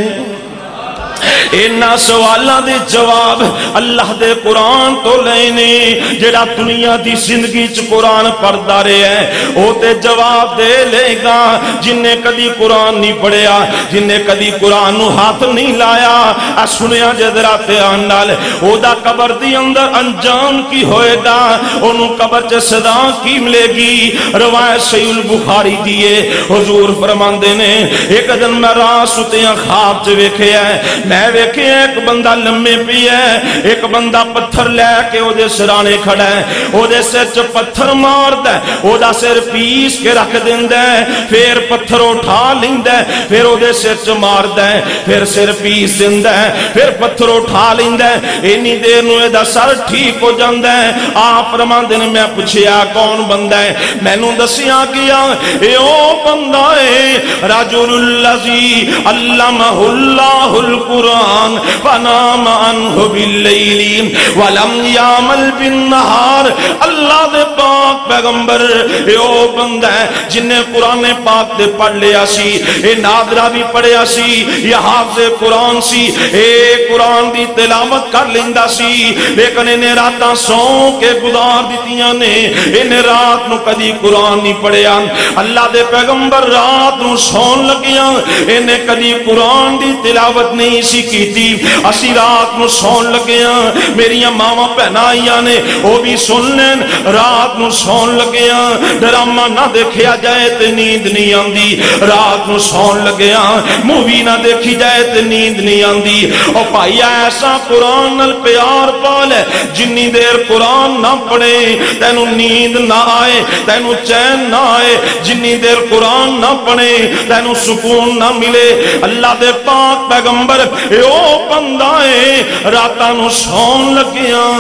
انہاں سوالاں دے جواب اللہ دے قرآن تو لینے۔ جڑا دنیا دی زندگی چ قرآن پڑھدا رہا ہے او تے جواب دے لے گا، جن نے کدی قرآن نہیں پڑھیا، جن نے کدی قرآن نو ہاتھ نہیں لایا، سنیا جے ذرا دھیان نال او دا قبر دی اندر انجام کی ہوئے گا، اونوں قبر چ صدا کی ملے گی۔ روایت صحیح البخاری دی ہے، حضور فرماندے نے ایک دن میں رات ستیاں خواب چ ویکھیا ہے، میں ویکھیا ایک بندہ لمے پی ہے، ایک بندہ پتھر لے کے او دے سرانے کھڑا ہے، او دے سر چ پتھر ماردا ہے، او دا سر پیس کے رکھ دیندا ہے، پھر پتھر اٹھا لیندا ہے، پھر او دے سر چ ماردا ہے، پھر سر پیس دیندا ہے، پھر پتھر اٹھا لیندا ہے، اینی دیر نوں اے دا سر ٹھیک ہو جاندا ہے۔ آپ فرماندے نے میں پوچھیا کون بندہ ہے، مینوں دسیا گیا اے او بندہ ہے رجل الذی علمہ اللہ القرآن فنام عنہ باللیل ولم یعمل بالنہار۔ اللہ دے پاک پیغمبر اے او بندہ ہے جن نے قرآن پاک دے پڑھ لیا سی، اے نادرہ بھی پڑھیا سی، یہ حافظ قرآن سی، اے قرآن دی تلاوت کر لیندا سی، لیکن انہیں راتاں سو کے گزار دیتیاں نے، انہیں رات نو کدی قرآن نہیں پڑھیا۔ اللہ دے پیغمبر رات نو سون لگیاں، انہیں کدی قرآن دی تلاوت نہیں سی کیتی، اسی رات نو سون لگیاں، میریاں ماما پہنا آئیاں نے وہ بھی سن لین، رات نو سون لگیاں، ڈرامہ نہ دیکھیا جائے تے نیند نہیں آندی، رات نو سون لگیاں، مووی نہ دیکھی جائے تے نیند نہیں آندی۔ او بھائی ایسا قرآن نال پیار پال ہے، جنی دیر قرآن نہ پڑھے تینو نیند نہ آئے، تینو چین نہ آئے، جنی دیر قرآن نہ پڑھے تینو سکون نہ ملے۔ اللہ دے پاک پیغمبر اے او بندہ ہے راتاں نو سون لگیاں،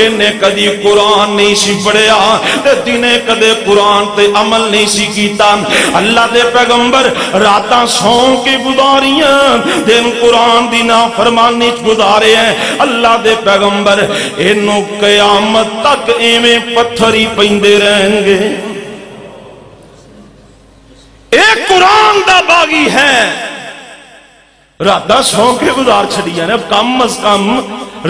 انہیں کدی قرآن نہیں سی پڑھیا تے دنے کدے قرآن تے عمل نہیں سی کیتا۔ اللہ دے پیغمبر راتاں سون کے گزاریاں، دن قرآن دی نافرمانی گزارے ہیں۔ اللہ دے پیغمبر انہوں قیامت تک ایویں پتھر ہی پیندے رہیں گے۔ ایک قرآن دا باغی ہے، راتاں سون کے گزار چھڑی ہے، اب کم از کم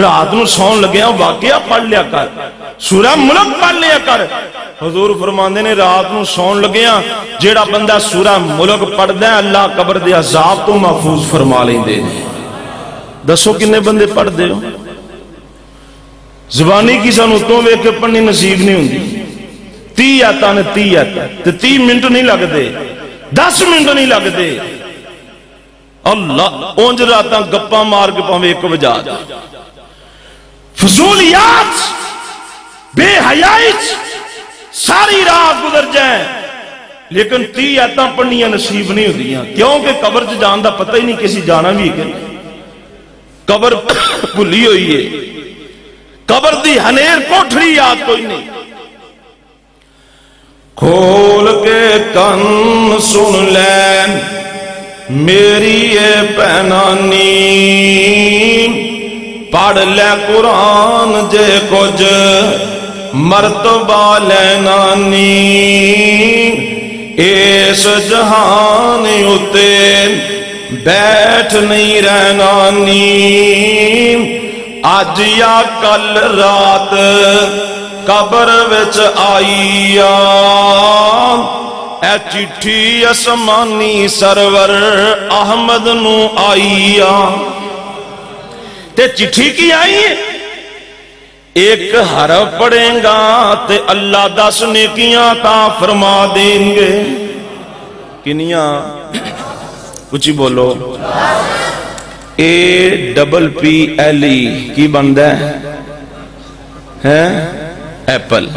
رات نو سون لگیا واقعہ پڑھ لیا کر، سورہ ملک پڑھ لیا کر۔ حضور فرماندے نے رات نو سون لگیا جیڑا بندہ سورہ ملک پڑھ دے اللہ قبر دے عذاب تو محفوظ فرما لیں دے۔ دسو کنے بندے پڑھ دے ہو؟ زبانی کی سنتوں وے کے پڑھنی نصیب نہیں ہوندی، 30 آتا نے 30 آتا تے 30 منٹ نہیں لگ دے، 10 منٹ نہیں لگ دے۔ اللہ اونج راتاں گپاں مار کے پاویں 1 بجا دے، فضولیات بے حیائی ساری رات گزر جائیں، لیکن 30 آیتاں پڑھنیاں نصیب نہیں ہوندیاں، کیونکہ قبر چ جان دا پتہ ہی نہیں کسی جانا بھی کہ قبر بھلی ہوئی ہے، قبر دی ہنیر کوٹھڑی یاد کوئی نہیں۔ کھول کے کن سن لین میری اے پہنانی، پڑھ لے قرآن جے کچھ مرتبہ لینانی، اس جہان اتے بیٹھ نہیں رہنانی، آج یا کل رات قبر وچ آئیا، اے چٹھی اسمانی سرور احمد نو آئیا۔ تے چٹھی کی آئی ہے؟ ایک حرف پڑھیں گا تے اللہ 10 نیکیاں عطا فرما دیں گے۔ کنیاں کچھ بولو، APPLE کی بندہ ہے ایپل۔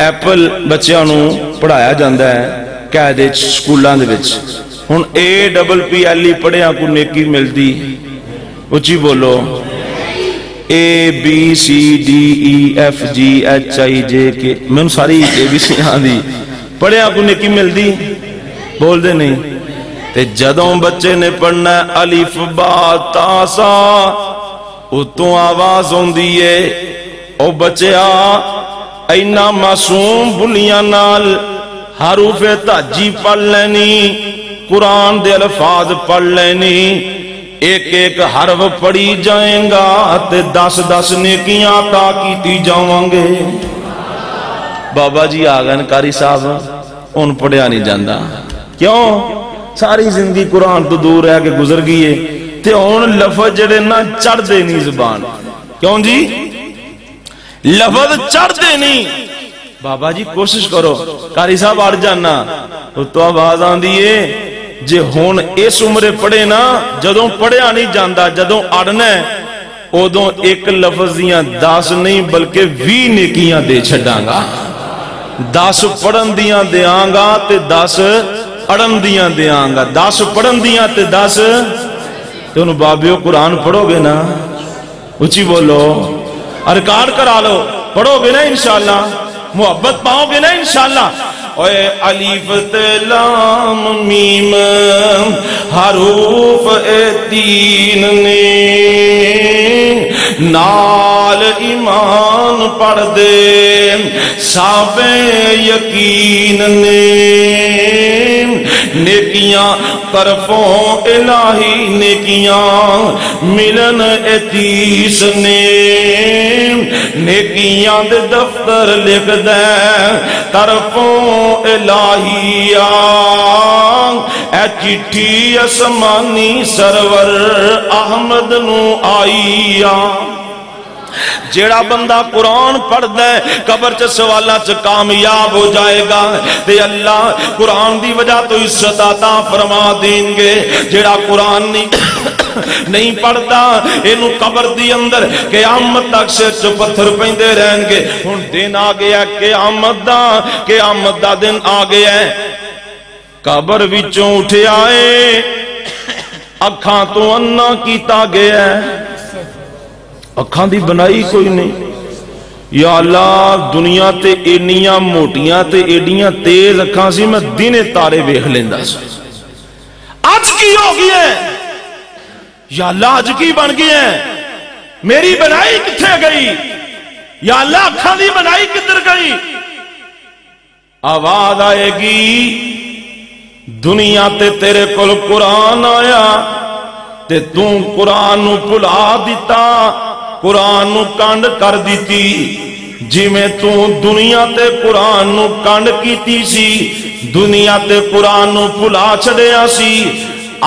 ایپل بچیاں نو پڑھایا جاندہ ہے قاعدے سکولاں دے وچ، ہن APPLE پڑھیاں کو نیکی ملدی؟ اچھی بولو، ABCDEFGHIJK میں ان ساری ABC دی پڑھے آپ کو نیکی مل دی بول دے نہیں تے جدوں بچے نے پڑھنا ہے الف با تا سا اتوں آواز ہوں دیئے او بچیا اینا معصوم بلیاں نال حروف تہجی پڑھ لینی قرآن دے الفاظ پڑھ لینی ایک ایک حرف پڑھی جائیں گا تے 10 نیکیاں عطا کیتی جاؤں گے بابا جی آگن کاری صاحب ان پڑھیا نہیں جاندہ کیوں ساری زندگی قرآن تو دور ہے کہ گزر گئی ہے تے ان لفظ جڑے نہ چڑھ دے نہیں زبان کیوں جی لفظ چڑھ دے نہیں بابا جی کوشش کرو کاری صاحب اڑ جانا تو آواز آن دیئے جے ہون اس عمرے پڑھے نا جدوں پڑھیا نہیں جاندہ جدوں اڑنا ہے ادوں ایک لفظ دیاں 10 نہیں بلکہ 20 نیکیاں دے چھڑاں گا 10 پڑھن دیاں دیاں گا تے 10 اڑن دیاں دیاں گا 10 پڑھن دیاں تے 10 تو انہوں بابیو قرآن پڑھو گے نا اچھی بولو ارکان کرا لو پڑھو گے نا انشاءاللہ محبت پاؤ گے نا انشاءاللہ اوے الف تے لام میم حروف 3 نے نال ایمان پڑھ دے صاحب یقین نے نیکیاں طرفوں الہی نیکیاں ملن 30 نے نیکیاں دے دفتر لکھ دے طرفوں الہیہ اے چٹھی اسمانی سرور احمد نو آئیہ جیڑا بندہ قرآن پڑھ دے قبر چ سوالہ چ کامیاب ہو جائے گا تے اللہ قرآن دی وجہ تو عزت عطا فرما دیں گے جیڑا قرآن نہیں پڑھتا اینو قبر دی اندر قیامت تک سر چ پتھر پیندے رہن گے ہن دن آ گیا قیامت دا دن آ گیا قبر وچوں اٹھے آئے اکھاں تو انا کیتا گیا اکھاں دی بنائی کوئی نہیں یا اللہ دنیا تے اینیاں موٹیاں تے ایڈیاں تیز اکھاں سی میں دن تارے ویکھ لیندا سی آج کی ہو گئی ہے یا اللہ آج کی بن گئی ہے میری بنائی کتھے گئی یا اللہ اکھاں دی بنائی کدھر گئی آواز آئے گی دنیا تے تیرے کول قرآن آیا تے توں قرآن نو بھلا دیتا قرآن نو کانڈ کر دیتی جی میں تو دنیا تے قرآن نو کانڈ کیتی سی دنیا تے قرآن نو بھلا چھڑیا سی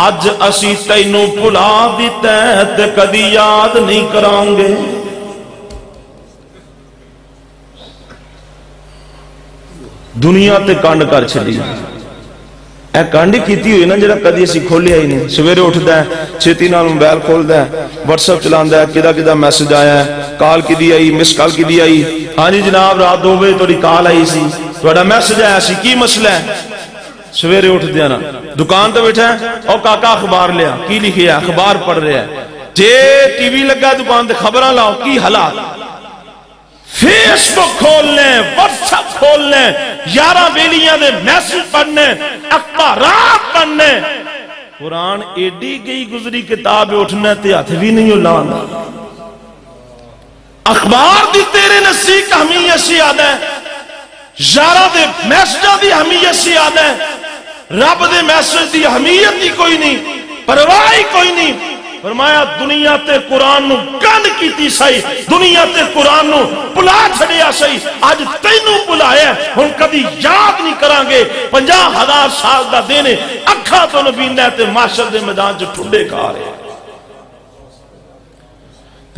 اج اسی تینوں بھلا دیتا ہے تے کدی یاد نہیں کران گے دنیا تے کانڈ کر چھڑی اے کانڈی کیتی ہوئی نا جڑا کدی اسی کھولیا ہی نہیں سویرے اٹھدا ہے چھتی نال موبائل کھولدا ہے واٹس ایپ چلاندا ہے کدا میسج آیا ہے کال کدی آئی مس کال کدی آئی ہاں جی جناب رات 2 بجے تھوڑی کال آئی سی تہاڈا میسج آیا سی کی مسئلہ ہے سویرے اٹھدیا نا دکان تے بیٹھا ہے او کاکا اخبار لیا کی لکھیا اخبار پڑھ رہا ہے جے ٹی وی لگا دکان تے خبراں لاؤ کی حالات فیس بک کھول لیں واٹس ایپ کھول لیں 11 بیلیاں دے میسج پڑھنے اخبارات پڑھنے قرآن ایڈی گئی گزری کتاب اٹھنے تے ہاتھ بھی نہیں لانا اخبار دی تیرے نزدیک اہمیت سے یاد ہے 11 دے میسجاں دی اہمیت سے یاد ہے رب دے میسج دی اہمیت دی کوئی نہیں پرواہ کوئی نہیں فرمایا دنیا تے قرآن نو کانڈ کیتی سائی دنیا تے قرآن نو بلا چھڑیا سائی آج تینوں بلایا ہن کدی یاد نہیں کران گے 50,000 سال دا دینے اکھا تو نبیندہ تے معاشر دے میدان جو ٹھنڈے کھا رہے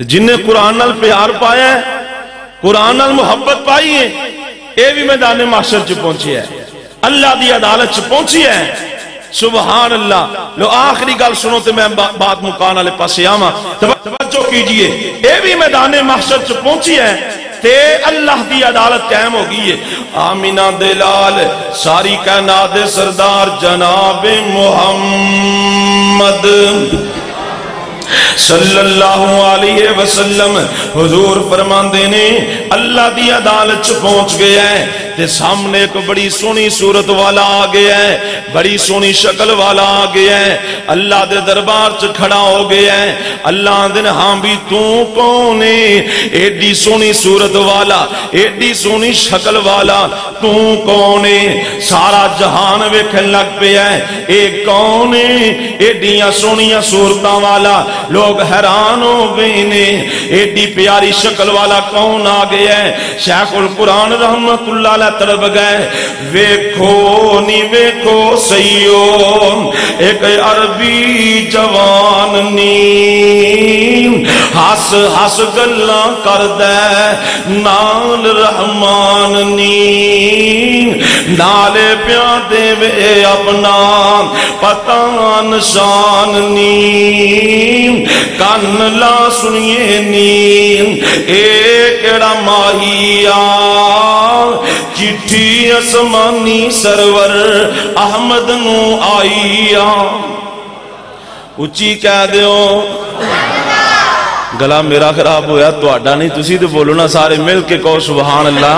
جن نے قرآن نال پیار پایا ہے قرآن نال محبت پائی ہے اے بھی میدان معاشر چ پہنچی ہے اللہ دی عدالت چ پہنچی ہے سبحان اللہ لو آخری گل سنو تے میں بات مکان والے پاسے آواں توجہ کیجئے اے بھی میدان محشر چ پہنچی ہے تے اللہ دی عدالت قائم ہو گئی ہے آمینہ دلال ساری کائنات دے سردار جناب محمد صلی اللہ علیہ وسلم حضور فرماندے نے اللہ دی عدالت پہنچ گیا ہے تے سامنے ایک بڑی سونی صورت والا آ گیا ہے، بڑی سونی شکل والا آ گیا ہے، اللہ دے دربار چ کھڑا ہو گیا ہے۔ اللہ دے ہاں بھی تو کون ہے؟ ایڈی سونی صورت والا، ایڈی سونی شکل والا تو کون ہے؟ سارا جہان ویکھن لگ پیا ہے اے کون ہے؟ ایڈیاں سونیاں صورتاں والا لوگ حیران ہو گئے نے، ایڈی پیاری شکل والا کون آ گیا ہے؟ شیخ القرآن رحمت اللہ علیہ طرف گئے، ویکھو نی ویکھو سیو ایک عربی جوان نی ہس ہس گلاں کردے نال رحمان نی نالے پیا دے وے اپنا پتہ نشان نی کان لا سنیے نی اے کیڑا ماہیا چٹھی اسمانی سرور احمد نو آئیا اچھی کہہ دیو گلا میرا خراب ہویا تو آڈا نہیں تسی تو بولو نا سارے مل کے کہو سبحان اللہ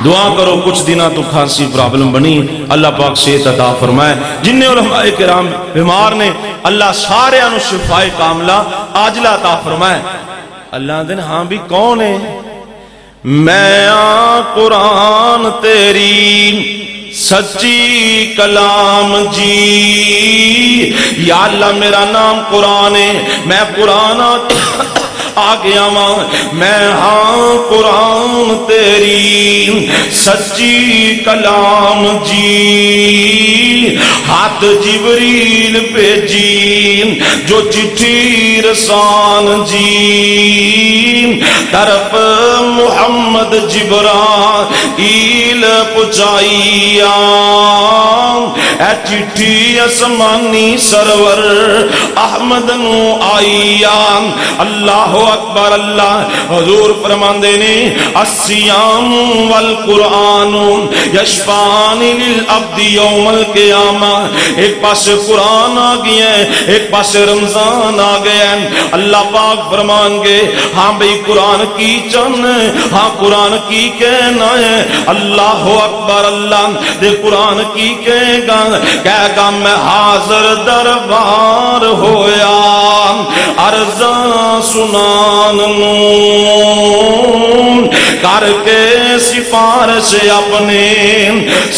دعا کرو کچھ دنہ تو کھانسی پرابلم بنی اللہ پاک صحت عطا فرمائے جنہیں علماء کرام بیمار نے اللہ سارے انو شفائے کاملہ عاجلہ عطا فرمائے اللہ دن ہاں بھی کون ہے میں قرآن تیری سچی کلام جی یا اللہ میرا نام قرآن ہے میں قرآن آ گیا میں ہاں قرآن تیری سچی کلام جی ہاتھ جبریل بھیجی جو چٹھی رسان جی طرف محمد جبرائیل پچائیا اے چٹھی اسمانی سرور احمد نو آئیا اللہ اکبر اللہ حضور فرماندے نے الصیام والقرآن یشفان للعبد یوم القیامہ ایک پاس قرآن آ گیا ہے ایک پاس رمضان آ گیا ہے اللہ پاک فرمان گے ہاں بھئی قرآن کی چن ہاں قرآن کی کہنا ہے اللہ اکبر اللہ دے قرآن کی کہے گا میں حاضر دربار ہویا عرضاں سنان نون کر کے سفارش اپنے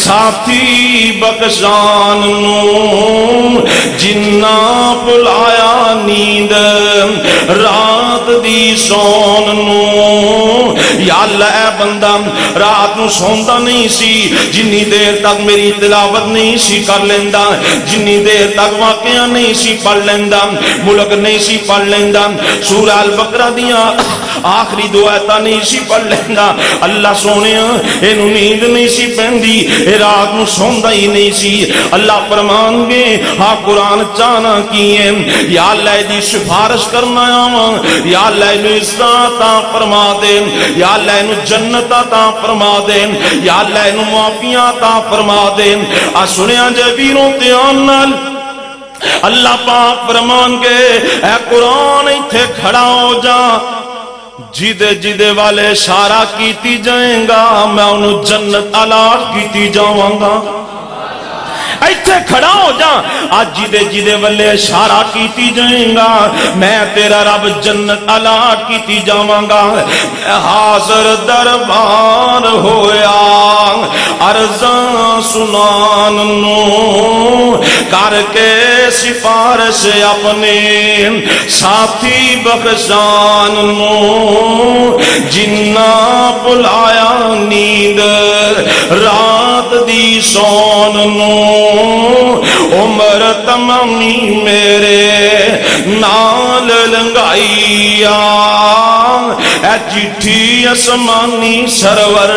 ساتھی بخشان نون جنہ پلایا نیند رات دی سون نون یا اللہ اے بندہ رات نو سوندا نہیں سی جنی دیر تک میری تلاوت نہیں سی کر لیندہ جنی دیر تک واقعہ نہیں سی پڑھ لیندہ ملک نہیں سی پڑھ لیندہ سورہ البقرہ دیا آخری دعایتا نہیں سی پڑھ لیندہ اللہ سونے اینو نیند نہیں سی پہندی اے رات نو سوندا ہی نہیں سی اللہ فرمان گے ہاں قرآن چانا کیے یا اللہ دی سفارش کرنا یا اللہ اینو عزت عطا فرما دے یا اللہ اینو جنت عطا فرما دے یا اللہ اینو معافیاں عطا فرما دے آ سنیا جے ویروں تیان نال اللہ پاک فرمان گے اے قرآن ایتھے کھڑا ہو جا جیدے جیدے والے اشارہ کیتی جائیں گا میں انہوں جنت علاق کیتی جاؤں گا ایتھے کھڑا ہو جا آج جیدے جیدے والے اشارہ کیتی جائیں گا میں تیرا رب جنت علاق کیتی جاؤں گا حاضر دربار ہویا عرضاں سنان نو کر کے سفارش اپنے ساتھی بخشان نو جنہ پلایا نیند رات دی سون نو عمر تمامی میرے نال لنگائیا اے چٹھی اسمانی سرور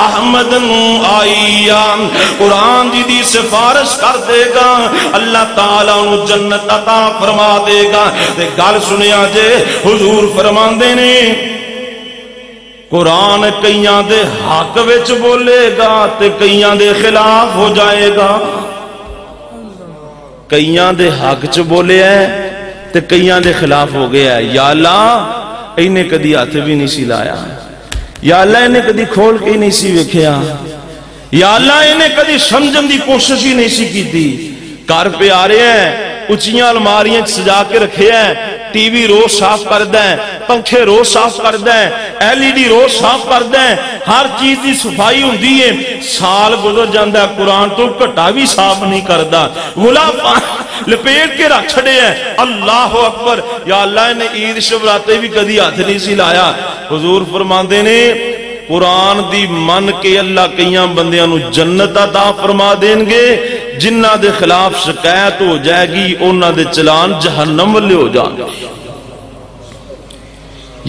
احمد نو آئیا قرآن جی دی سفارش کر دے گا اللہ تعالیٰ انہوں جنت عطا فرما دے گا تے گل سنیا جے حضور فرمان دے نے قرآن کئیاں دے حق وچ بولے گا تے کئیاں دے خلاف ہو جائے گا کئیاں دے حق چ بولے ہیں تے کئیاں دے خلاف ہو گیا ہے. یا اللہ انہیں کدی ہاتھ بھی نہیں سی لایا, یا اللہ انہیں کدی کھول کے نہیں سی ویکھیا, یا اللہ انہیں کدی سمجھن دی کوشش ہی نہیں سی کی تھی. گھر پہ آ رہے ہیں, اچھیاں الماریاں سجا کے رکھے ہیں, ٹی وی روز صاف کر دیں, پنکھے روز صاف کر دیں, LED روز صاف کر دیں, ہر چیز دی صفائی ہوندی ہے. سال گزر جاندہ ہے, قرآن تو گھٹا بھی صاف نہیں کردا, غلاف لپیٹ کے رکھ چھڑے ہیں. اللہ اکبر, یا اللہ نے عید شبراتے بھی کدی ہاتھ نہیں سی لایا. حضور فرماندے نے قرآن دی من کے اللہ کئیاں بندیاں نو جنت عطا فرما دیں گے, جنہ دے خلاف شکایت ہو جائے گی انہ دے چلان جہنم والے ہو جائیں گے.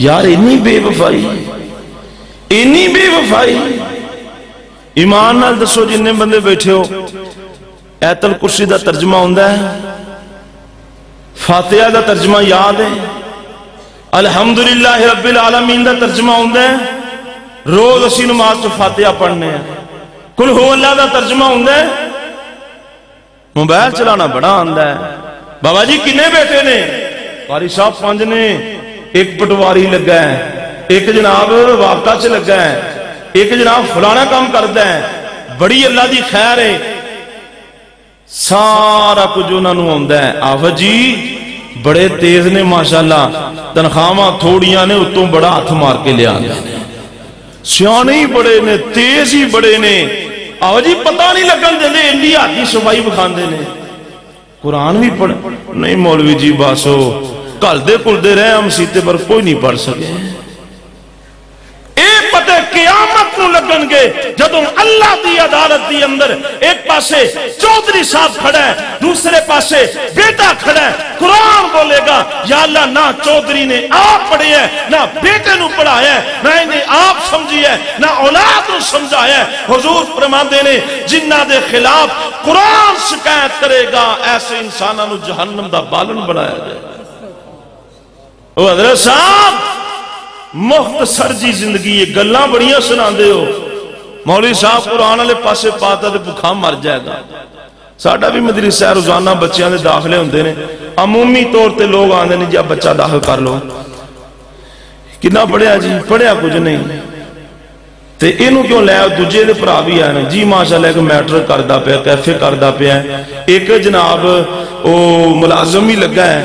یار اتنی بے وفائی, اتنی بے وفائی. ایمان نال دسو جننے بندے بیٹھے ہو, ایت الکرسی دا ترجمہ ہوندہ ہے, فاتحہ دا ترجمہ یاد ہے, الحمدللہ رب العالمین دا ترجمہ ہوندہ ہے, روز اسی نماز تو فاتحہ پڑھنے ہیں, قل ہو اللہ دا ترجمہ ہوندہ ہے, موبائل چلانا بڑا آندہ ہے. بابا جی کنے بیٹے نے, قاری صاحب 5 نے, ایک پٹواری لگا ہے, ایک جناب واقعہ سے لگا ہے, ایک جناب فلانا کام کرتا ہے, بڑی اللہ دی خیر ہے, سارا کچھ انہوں نے ہوندہ ہے. آفت جی بڑے تیز نے ماشاءاللہ, تنخواہاں تھوڑیاں نے اتوں بڑا ہاتھ مار کے لیا آندہ ہے, سیانے ہی بڑے نے, تیز ہی بڑے نے. آو جی پتہ نہیں لگن دے دے انڈی آتی صفائی بکھان دے نے. قرآن بھی پڑھ نہیں مولوی جی باسو, کل دے رہے ہم سیتے پر کوئی نہیں پڑھ سکے. ایک پتہ قیامت نو لگن گے جدوں اللہ دی عدالت دی اندر ایک پاسے چودھری صاحب کھڑا ہے, دوسرے پاسے بیٹا کھڑا ہے. قرآن بولے گا یا اللہ نہ چودھری نے آپ پڑھے ہے, نہ بیٹے نو پڑھایا ہے, نہ انہیں آپ سمجھی ہے, نہ اولاد نو سمجھایا ہے. حضور فرماندے نے جنہ دے خلاف قرآن شکایت کرے گا ایسے انسانہ نو جہنم دا بالن بنایا جائے. او حضرت صاحب مختصر جی زندگی یہ گلاں بڑیاں سنا دے ہو, مولوی صاحب قرآن والے پاسے پاتا تے بھکھا مر جائے گا. ساڈا بھی مدرسہ روزانہ بچیاں دے داخلے ہوندے نے, عمومی طور تے لوگ آندے نے جی اب بچہ داخل کر لو, کتنا پڑھیا جی, پڑھیا کچھ نہیں, تے اینو کیوں لے دوجے دے بھرا بھی آئے جی ماشاءاللہ ایک میٹرک کردا پیا, کیفے کردا پیا, ایک جناب او ملازم ہی لگا ہے,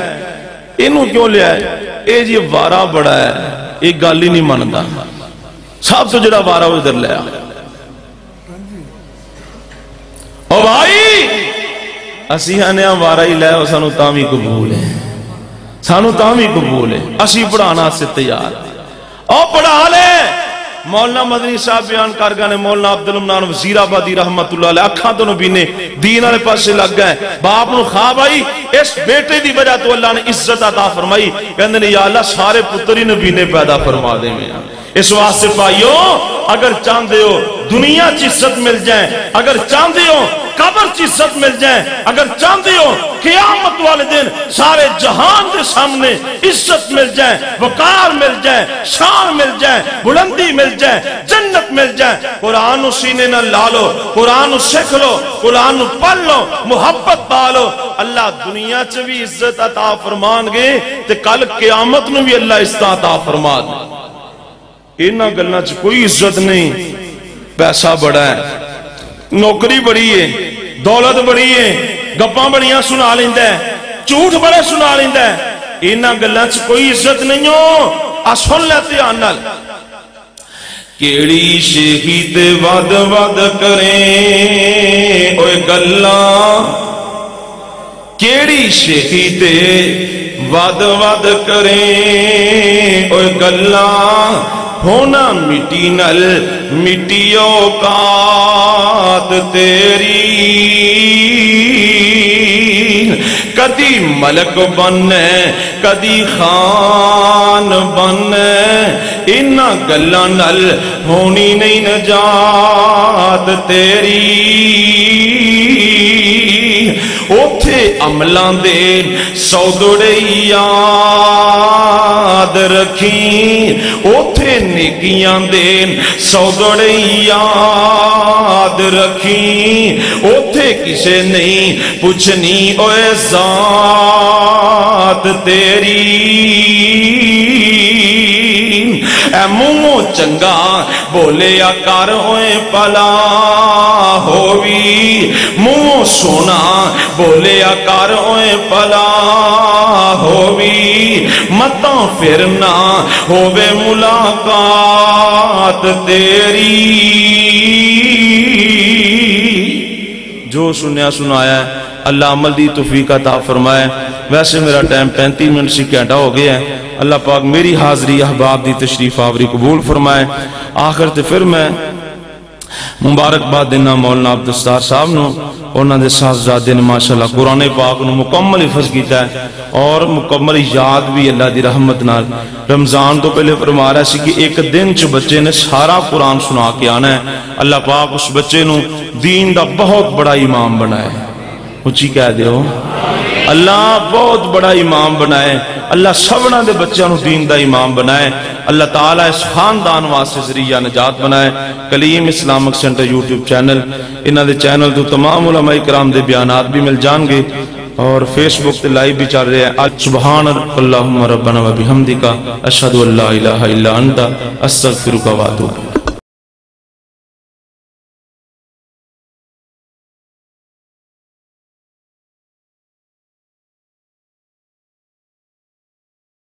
اینو کیوں لے آئے, اے جی وارا بڑا ہے, ایک گل ہی نہیں ماندا, سب تو جڑا وارا وہ ادھر لیا. او بھائی اسی آنے وارا ہی لے, سانو تاں بھی قبول ہے, سانو تاں بھی قبول ہے, اسی پڑھانا سے تیار. او پڑھا لے. مولانا مدنی صاحب بیان کر گئے, مولانا عبدالمنان وزیر آبادی رحمت اللہ علیہ اکھاں تو نبینے دین والے پاس سے لگ گئے. باپ نو خواب آئی, اس بیٹے دی وجہ تو اللہ نے عزت عطا فرمائی, کہندے نے یا اللہ سارے پتر ہی نبینے پیدا فرما دے میں. اس واسطے پائیو اگر چاندے ہو دنیا چی عزت مل جائیں, اگر چاندے ہو قبر چی عزت مل جائیں, اگر چاندے ہو قیامت والے دن سارے جہان دے سامنے عزت مل جائیں, وقار مل جائیں, شان مل جائیں, بلندی مل جائیں, جنت مل جائیں, قرآن سینے نہ لالو, قرآن سکھ لو, قرآن پڑھ لو, محبت پالو, اللہ دنیا چ بھی عزت عطا فرمان گے تے کل قیامت نو بھی اللہ عطا فرما دے. انہاں گلاں چ کوئی عزت نہیں. پیسہ بڑا ہے, نوکری بڑی ہے, دولت بڑی ہے, گپاں بڑیاں سنا لیندا ہے, جھوٹ بڑے سنا لیندا ہے, انہاں گلاں چ کوئی عزت نہیں ہو. آ سن لے دھیان نال, کیڑی شیخی تے ود ود کریں اوے گلاں, کیڑی شیخی تے ود ود کریں اوے گلاں, ہونا مٹی نل مٹی اوقات تیری, کدی ملک بننے کدی خان بننے, انہا گلاں نل ہونی نہیں نجات تیری. اوتھے عملان دے سودڑے یاد رکھیں, اوتھے نیکیاں دے سودڑے یاد رکھیں, اوتھے کسے نہیں پوچھنی اوے ذات ملاقات تیری اے منہ چنگا بولیا کر ہوئے پلا ہووی منہ سونا بولیا کر ہوئے پلا ہووی متاں پھرنا ہووے ملاقات تیری. جو سنیا سنایا ہے اللہ عمل دی توفیق عطا فرمائے. ویسے میرا ٹائم 35 منٹ سے گھنٹہ ہو گیا ہے. اللہ پاک میری حاضری احباب دی تشریف آوری قبول فرمائے. آخر تے پھر میں مبارکباد دینا مولانا عبدالستار صاحب نو انہاں دے صاحبزادے نے ماشاءاللہ قرآن پاک نو مکمل حفظ کیتا ہے اور مکمل یاد بھی اللہ دی رحمت نال. رمضان تو پہلے فرما رہا سی کہ ایک دن چ بچے نے سارا قرآن سنا کے آنا ہے. اللہ پاک اس بچے نو دین دا بہت بڑا امام بنائے. اچھی کہہ دیو اللہ بہت بڑا امام بنائے. اللہ سبنا دے بچوں نو دین دا امام بنائے. اللہ تعالیٰ اس خاندان واسطے ذریعہ نجات بنائے. کلیم اسلامک سینٹر یوٹیوب چینل انہاں دے چینل تو تمام علماء کرام دے بیانات بھی مل جان گے اور فیس بک تے لائیو بھی چل رہے ہیں. سبحان اللہم ربنا و بحمدک اشہد ان لا الہ الا انت استغفرک و اتوب